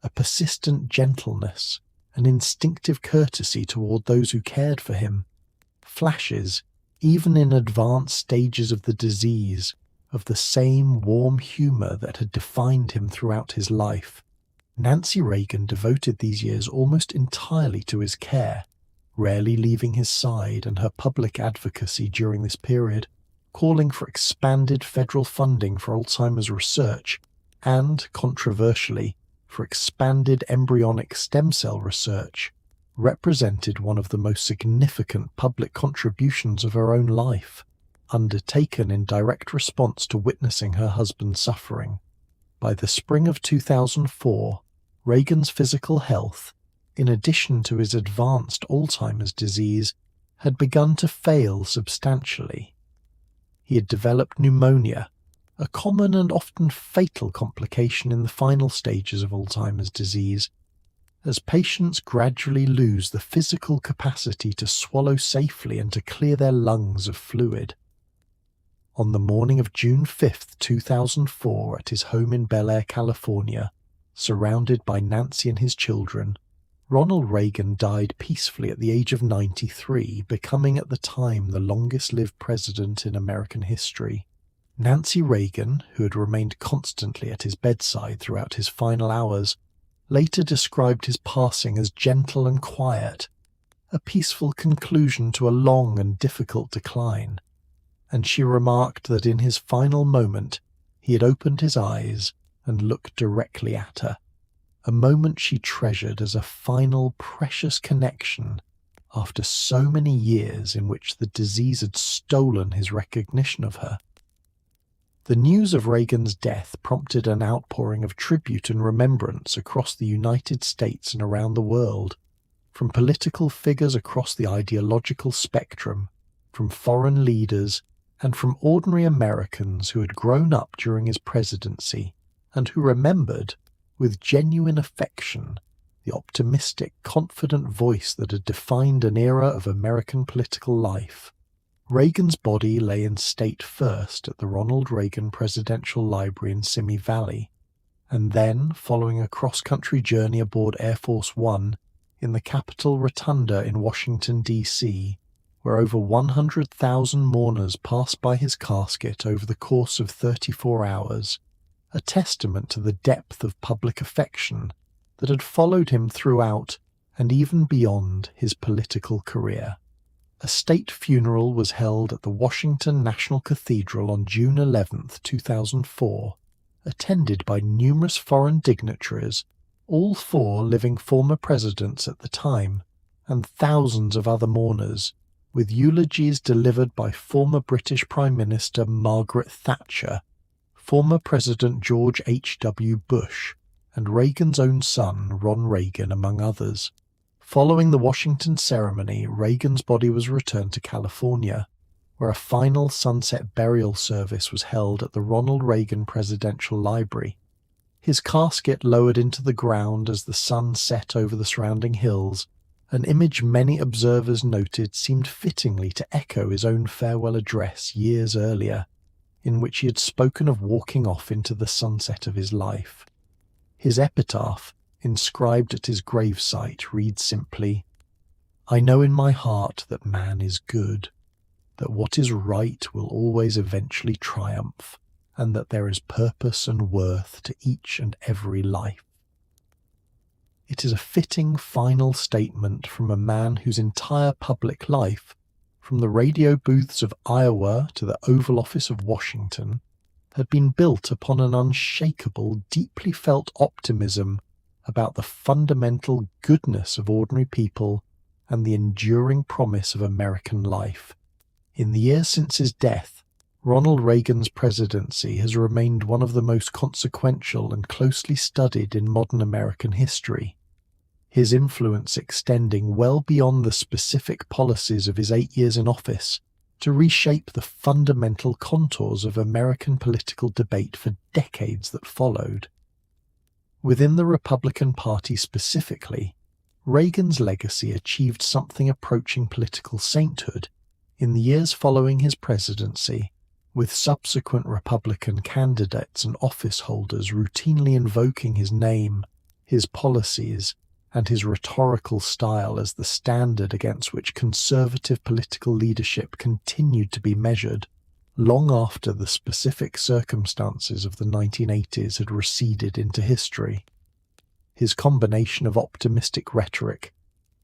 A persistent gentleness, an instinctive courtesy toward those who cared for him, flashes, even in advanced stages of the disease, of the same warm humor that had defined him throughout his life. Nancy Reagan devoted these years almost entirely to his care, rarely leaving his side, and her public advocacy during this period, calling for expanded federal funding for Alzheimer's research and, controversially, for expanded embryonic stem cell research, represented one of the most significant public contributions of her own life, undertaken in direct response to witnessing her husband's suffering. By the spring of 2004, Reagan's physical health, in addition to his advanced Alzheimer's disease, had begun to fail substantially. He had developed pneumonia, a common and often fatal complication in the final stages of Alzheimer's disease, as patients gradually lose the physical capacity to swallow safely and to clear their lungs of fluid. On the morning of June 5, 2004, at his home in Bel Air, California, surrounded by Nancy and his children, Ronald Reagan died peacefully at the age of 93, becoming at the time the longest-lived president in American history. Nancy Reagan, who had remained constantly at his bedside throughout his final hours, later described his passing as gentle and quiet, a peaceful conclusion to a long and difficult decline, and she remarked that in his final moment he had opened his eyes and looked directly at her, a moment she treasured as a final precious connection after so many years in which the disease had stolen his recognition of her. The news of Reagan's death prompted an outpouring of tribute and remembrance across the United States and around the world, from political figures across the ideological spectrum, from foreign leaders, and from ordinary Americans who had grown up during his presidency and who remembered, with genuine affection, the optimistic, confident voice that had defined an era of American political life. Reagan's body lay in state first at the Ronald Reagan Presidential Library in Simi Valley, and then, following a cross-country journey aboard Air Force One in the Capitol Rotunda in Washington, D.C., where over 100,000 mourners passed by his casket over the course of 34 hours, a testament to the depth of public affection that had followed him throughout and even beyond his political career. A state funeral was held at the Washington National Cathedral on June 11, 2004, attended by numerous foreign dignitaries, all four living former presidents at the time, and thousands of other mourners, with eulogies delivered by former British Prime Minister Margaret Thatcher, former President George H.W. Bush, and Reagan's own son, Ron Reagan, among others. Following the Washington ceremony, Reagan's body was returned to California, where a final sunset burial service was held at the Ronald Reagan Presidential Library. His casket lowered into the ground as the sun set over the surrounding hills, an image many observers noted seemed fittingly to echo his own farewell address years earlier, in which he had spoken of walking off into the sunset of his life. His epitaph, inscribed at his gravesite, reads simply, "I know in my heart that man is good, that what is right will always eventually triumph, and that there is purpose and worth to each and every life." It is a fitting final statement from a man whose entire public life, from the radio booths of Iowa to the Oval Office of Washington, had been built upon an unshakable, deeply felt optimism about the fundamental goodness of ordinary people and the enduring promise of American life. In the years since his death, Ronald Reagan's presidency has remained one of the most consequential and closely studied in modern American history, his influence extending well beyond the specific policies of his 8 years in office to reshape the fundamental contours of American political debate for decades that followed. Within the Republican Party specifically, Reagan's legacy achieved something approaching political sainthood in the years following his presidency, with subsequent Republican candidates and office holders routinely invoking his name, his policies, and his rhetorical style as the standard against which conservative political leadership continued to be measured, long after the specific circumstances of the 1980s had receded into history. His combination of optimistic rhetoric,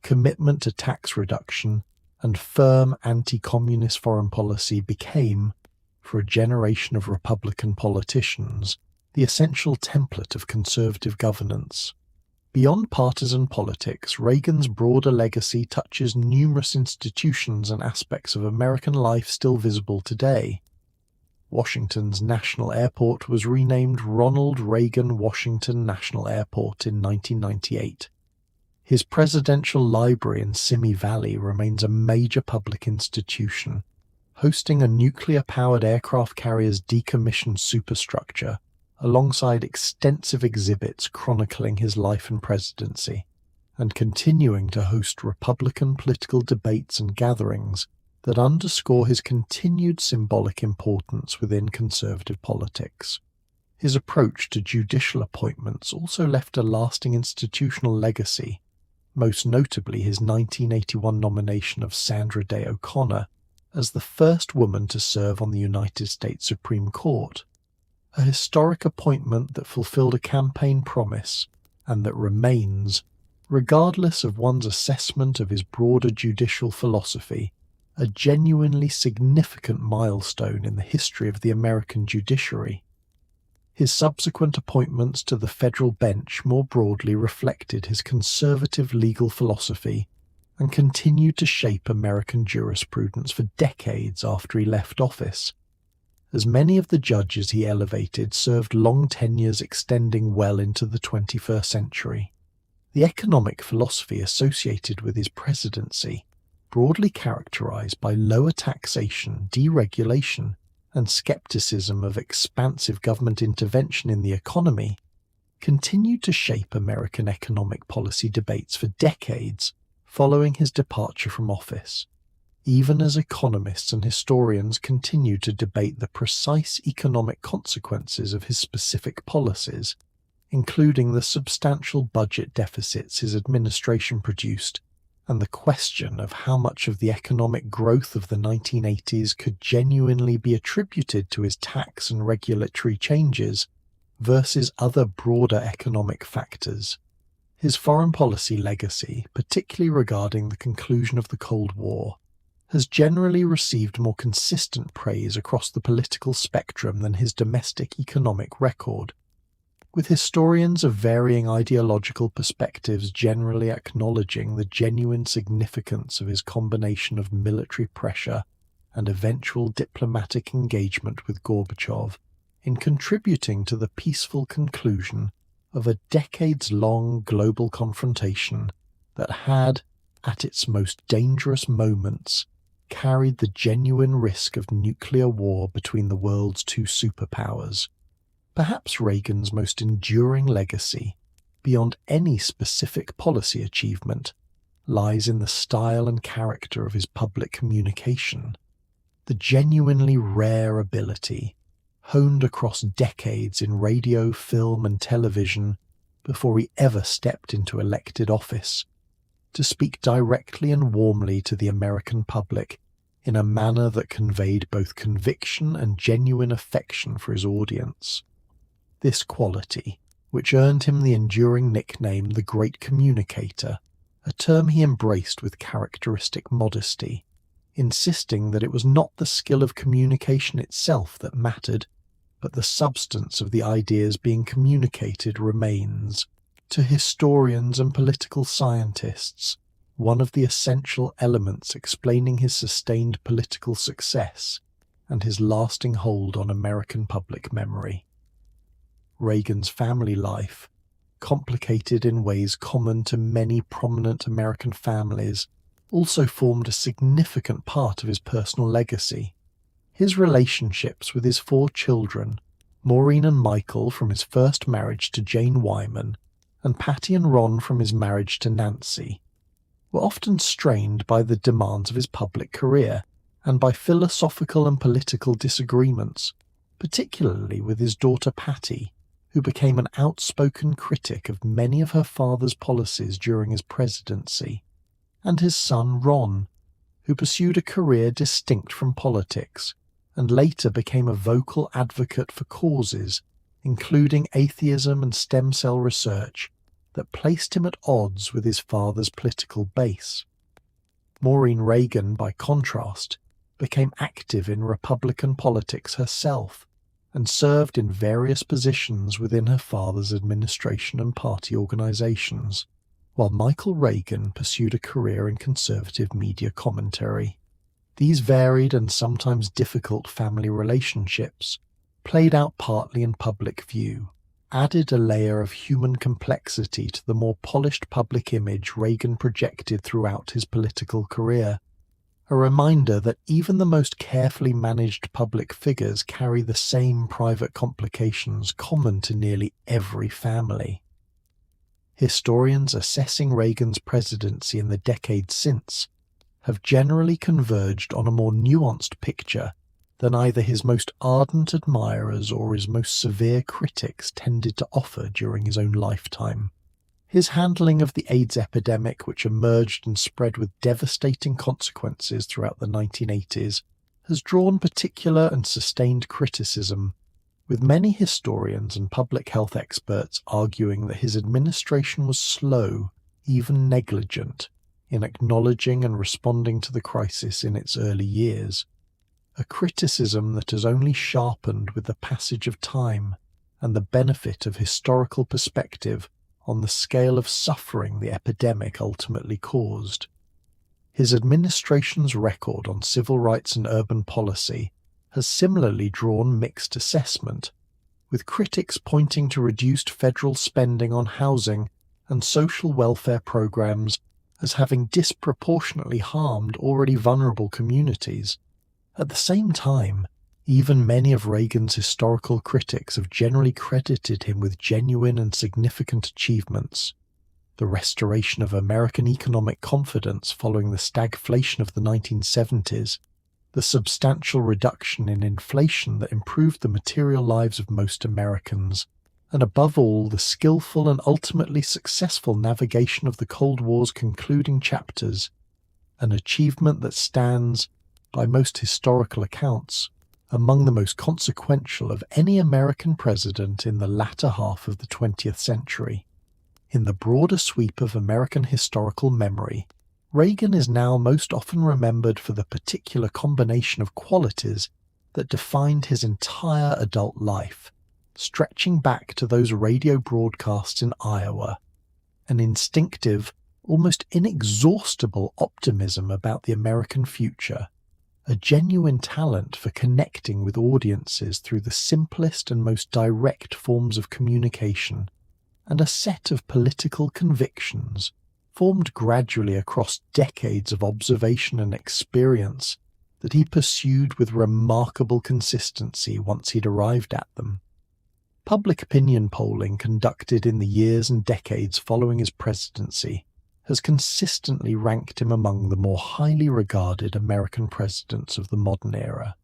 commitment to tax reduction, and firm anti-communist foreign policy became, for a generation of Republican politicians, the essential template of conservative governance. Beyond partisan politics, Reagan's broader legacy touches numerous institutions and aspects of American life still visible today. Washington's National Airport was renamed Ronald Reagan Washington National Airport in 1998. His presidential library in Simi Valley remains a major public institution, hosting a nuclear-powered aircraft carrier's decommissioned superstructure, alongside extensive exhibits chronicling his life and presidency, and continuing to host Republican political debates and gatherings that underscore his continued symbolic importance within conservative politics. His approach to judicial appointments also left a lasting institutional legacy, most notably his 1981 nomination of Sandra Day O'Connor as the first woman to serve on the United States Supreme Court, a historic appointment that fulfilled a campaign promise and that remains, regardless of one's assessment of his broader judicial philosophy, a genuinely significant milestone in the history of the American judiciary. His subsequent appointments to the federal bench more broadly reflected his conservative legal philosophy and continued to shape American jurisprudence for decades after he left office, as many of the judges he elevated served long tenures extending well into the 21st century. The economic philosophy associated with his presidency, broadly characterized by lower taxation, deregulation, and skepticism of expansive government intervention in the economy, continued to shape American economic policy debates for decades following his departure from office, even as economists and historians continued to debate the precise economic consequences of his specific policies, including the substantial budget deficits his administration produced and the question of how much of the economic growth of the 1980s could genuinely be attributed to his tax and regulatory changes versus other broader economic factors. His foreign policy legacy, particularly regarding the conclusion of the Cold War, has generally received more consistent praise across the political spectrum than his domestic economic record, with historians of varying ideological perspectives generally acknowledging the genuine significance of his combination of military pressure and eventual diplomatic engagement with Gorbachev in contributing to the peaceful conclusion of a decades-long global confrontation that had, at its most dangerous moments, carried the genuine risk of nuclear war between the world's two superpowers. Perhaps Reagan's most enduring legacy, beyond any specific policy achievement, lies in the style and character of his public communication, the genuinely rare ability, honed across decades in radio, film, and television before he ever stepped into elected office, to speak directly and warmly to the American public in a manner that conveyed both conviction and genuine affection for his audience. This quality, which earned him the enduring nickname the Great Communicator, a term he embraced with characteristic modesty, insisting that it was not the skill of communication itself that mattered, but the substance of the ideas being communicated remains, to historians and political scientists, one of the essential elements explaining his sustained political success and his lasting hold on American public memory. Reagan's family life, complicated in ways common to many prominent American families, also formed a significant part of his personal legacy. His relationships with his 4 children, Maureen and Michael from his first marriage to Jane Wyman, and Patty and Ron from his marriage to Nancy, were often strained by the demands of his public career and by philosophical and political disagreements, particularly with his daughter Patty, who became an outspoken critic of many of her father's policies during his presidency, and his son Ron, who pursued a career distinct from politics and later became a vocal advocate for causes, including atheism and stem cell research, that placed him at odds with his father's political base. Maureen Reagan, by contrast, became active in Republican politics herself and served in various positions within her father's administration and party organizations, while Michael Reagan pursued a career in conservative media commentary. These varied and sometimes difficult family relationships, played out partly in public view, added a layer of human complexity to the more polished public image Reagan projected throughout his political career, a reminder that even the most carefully managed public figures carry the same private complications common to nearly every family. Historians assessing Reagan's presidency in the decades since have generally converged on a more nuanced picture than either his most ardent admirers or his most severe critics tended to offer during his own lifetime. His handling of the AIDS epidemic, which emerged and spread with devastating consequences throughout the 1980s, has drawn particular and sustained criticism, with many historians and public health experts arguing that his administration was slow, even negligent, in acknowledging and responding to the crisis in its early years, a criticism that has only sharpened with the passage of time and the benefit of historical perspective on the scale of suffering the epidemic ultimately caused. His administration's record on civil rights and urban policy has similarly drawn mixed assessment, with critics pointing to reduced federal spending on housing and social welfare programs as having disproportionately harmed already vulnerable communities. At the same time, even many of Reagan's historical critics have generally credited him with genuine and significant achievements. The restoration of American economic confidence following the stagflation of the 1970s, the substantial reduction in inflation that improved the material lives of most Americans, and above all the skillful and ultimately successful navigation of the Cold War's concluding chapters, an achievement that stands, by most historical accounts, among the most consequential of any American president in the latter half of the 20th century. In the broader sweep of American historical memory, Reagan is now most often remembered for the particular combination of qualities that defined his entire adult life, stretching back to those radio broadcasts in Iowa, an instinctive, almost inexhaustible optimism about the American future, a genuine talent for connecting with audiences through the simplest and most direct forms of communication, and a set of political convictions formed gradually across decades of observation and experience that he pursued with remarkable consistency once he'd arrived at them. Public opinion polling conducted in the years and decades following his presidency has consistently ranked him among the more highly regarded American presidents of the modern era,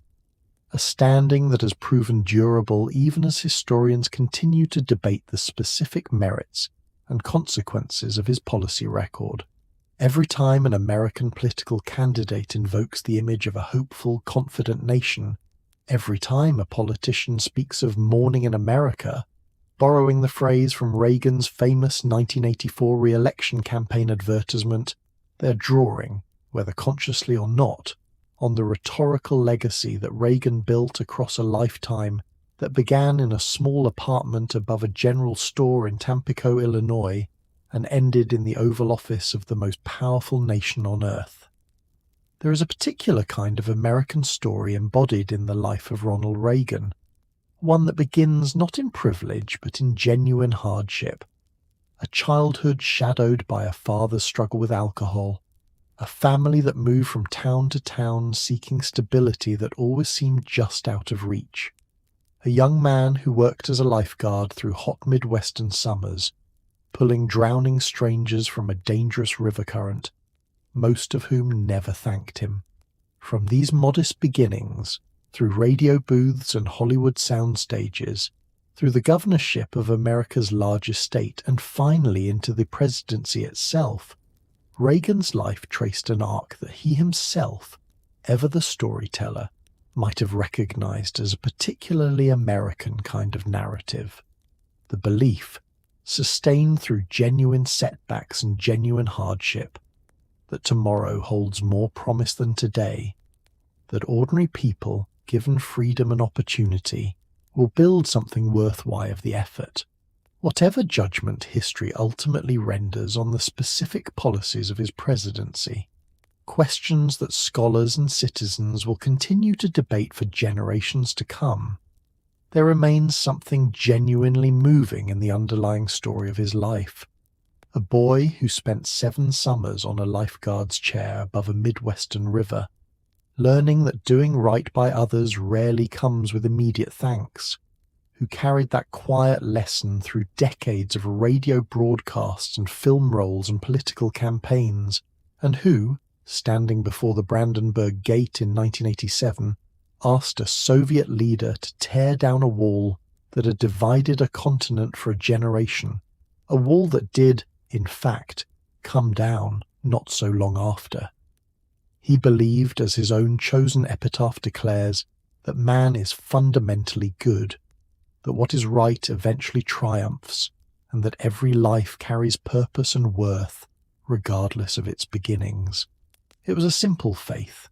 a standing that has proven durable even as historians continue to debate the specific merits and consequences of his policy record. Every time an American political candidate invokes the image of a hopeful, confident nation, every time a politician speaks of morning in America, borrowing the phrase from Reagan's famous 1984 Reelection campaign advertisement, they're drawing, whether consciously or not, on the rhetorical legacy that Reagan built across a lifetime that began in a small apartment above a general store in Tampico, Illinois, and ended in the Oval Office of the most powerful nation on earth. There is a particular kind of American story embodied in the life of Ronald Reagan, one that begins not in privilege but in genuine hardship. A childhood shadowed by a father's struggle with alcohol, a family that moved from town to town seeking stability that always seemed just out of reach, a young man who worked as a lifeguard through hot Midwestern summers, pulling drowning strangers from a dangerous river current, most of whom never thanked him. From these modest beginnings, through radio booths and Hollywood sound stages, through the governorship of America's largest state, and finally into the presidency itself, Reagan's life traced an arc that he himself, ever the storyteller, might have recognized as a particularly American kind of narrative. The belief, sustained through genuine setbacks and genuine hardship, that tomorrow holds more promise than today, that ordinary people, given freedom and opportunity, will build something worthwhile of the effort, whatever judgment history ultimately renders on the specific policies of his presidency. Questions that scholars and citizens will continue to debate for generations to come. There remains something genuinely moving in the underlying story of his life. A boy who spent 7 summers on a lifeguard's chair above a Midwestern river, learning that doing right by others rarely comes with immediate thanks, who carried that quiet lesson through decades of radio broadcasts and film roles and political campaigns, and who, standing before the Brandenburg Gate in 1987, asked a Soviet leader to tear down a wall that had divided a continent for a generation, a wall that did, in fact, come down not so long after. He believed, as his own chosen epitaph declares, that man is fundamentally good, that what is right eventually triumphs, and that every life carries purpose and worth, regardless of its beginnings. It was a simple faith,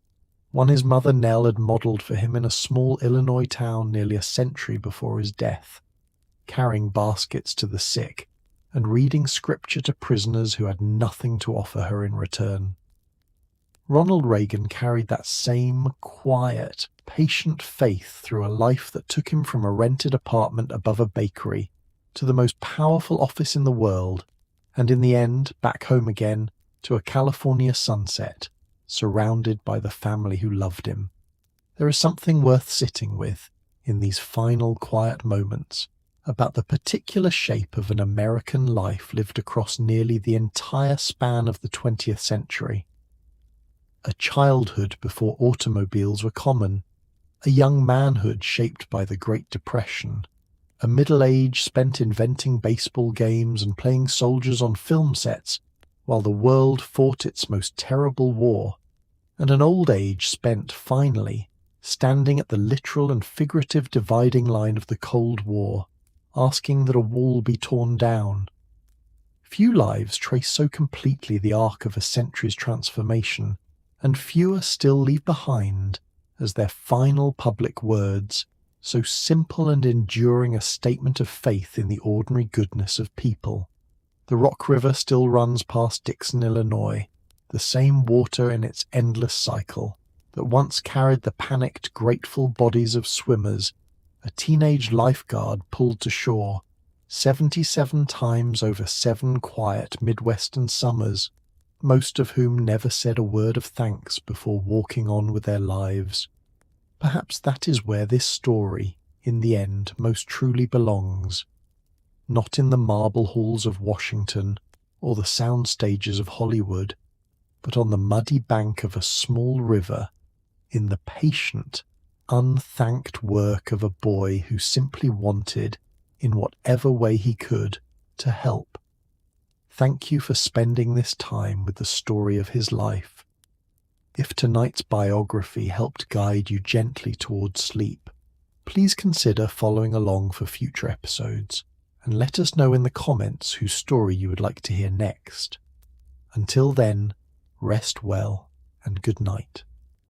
one his mother Nell had modelled for him in a small Illinois town nearly a century before his death, carrying baskets to the sick and reading scripture to prisoners who had nothing to offer her in return. Ronald Reagan carried that same quiet, patient faith through a life that took him from a rented apartment above a bakery to the most powerful office in the world, and in the end back home again to a California sunset, surrounded by the family who loved him. There is something worth sitting with in these final quiet moments about the particular shape of an American life lived across nearly the entire span of the 20th century. A childhood before automobiles were common, a young manhood shaped by the Great Depression, a middle age spent inventing baseball games and playing soldiers on film sets while the world fought its most terrible war, and an old age spent, finally, standing at the literal and figurative dividing line of the Cold War, asking that a wall be torn down. Few lives trace so completely the arc of a century's transformation, and fewer still leave behind, as their final public words, so simple and enduring a statement of faith in the ordinary goodness of people. The Rock River still runs past Dixon, Illinois, the same water in its endless cycle that once carried the panicked, grateful bodies of swimmers a teenage lifeguard pulled to shore 77 times over 7 quiet Midwestern summers, most of whom never said a word of thanks before walking on with their lives. Perhaps that is where this story, in the end, most truly belongs. Not in the marble halls of Washington or the sound stages of Hollywood, but on the muddy bank of a small river, in the patient, unthanked work of a boy who simply wanted, in whatever way he could, to help. Thank you for spending this time with the story of his life. If tonight's biography helped guide you gently towards sleep, please consider following along for future episodes, and let us know in the comments whose story you would like to hear next. Until then, rest well and good night.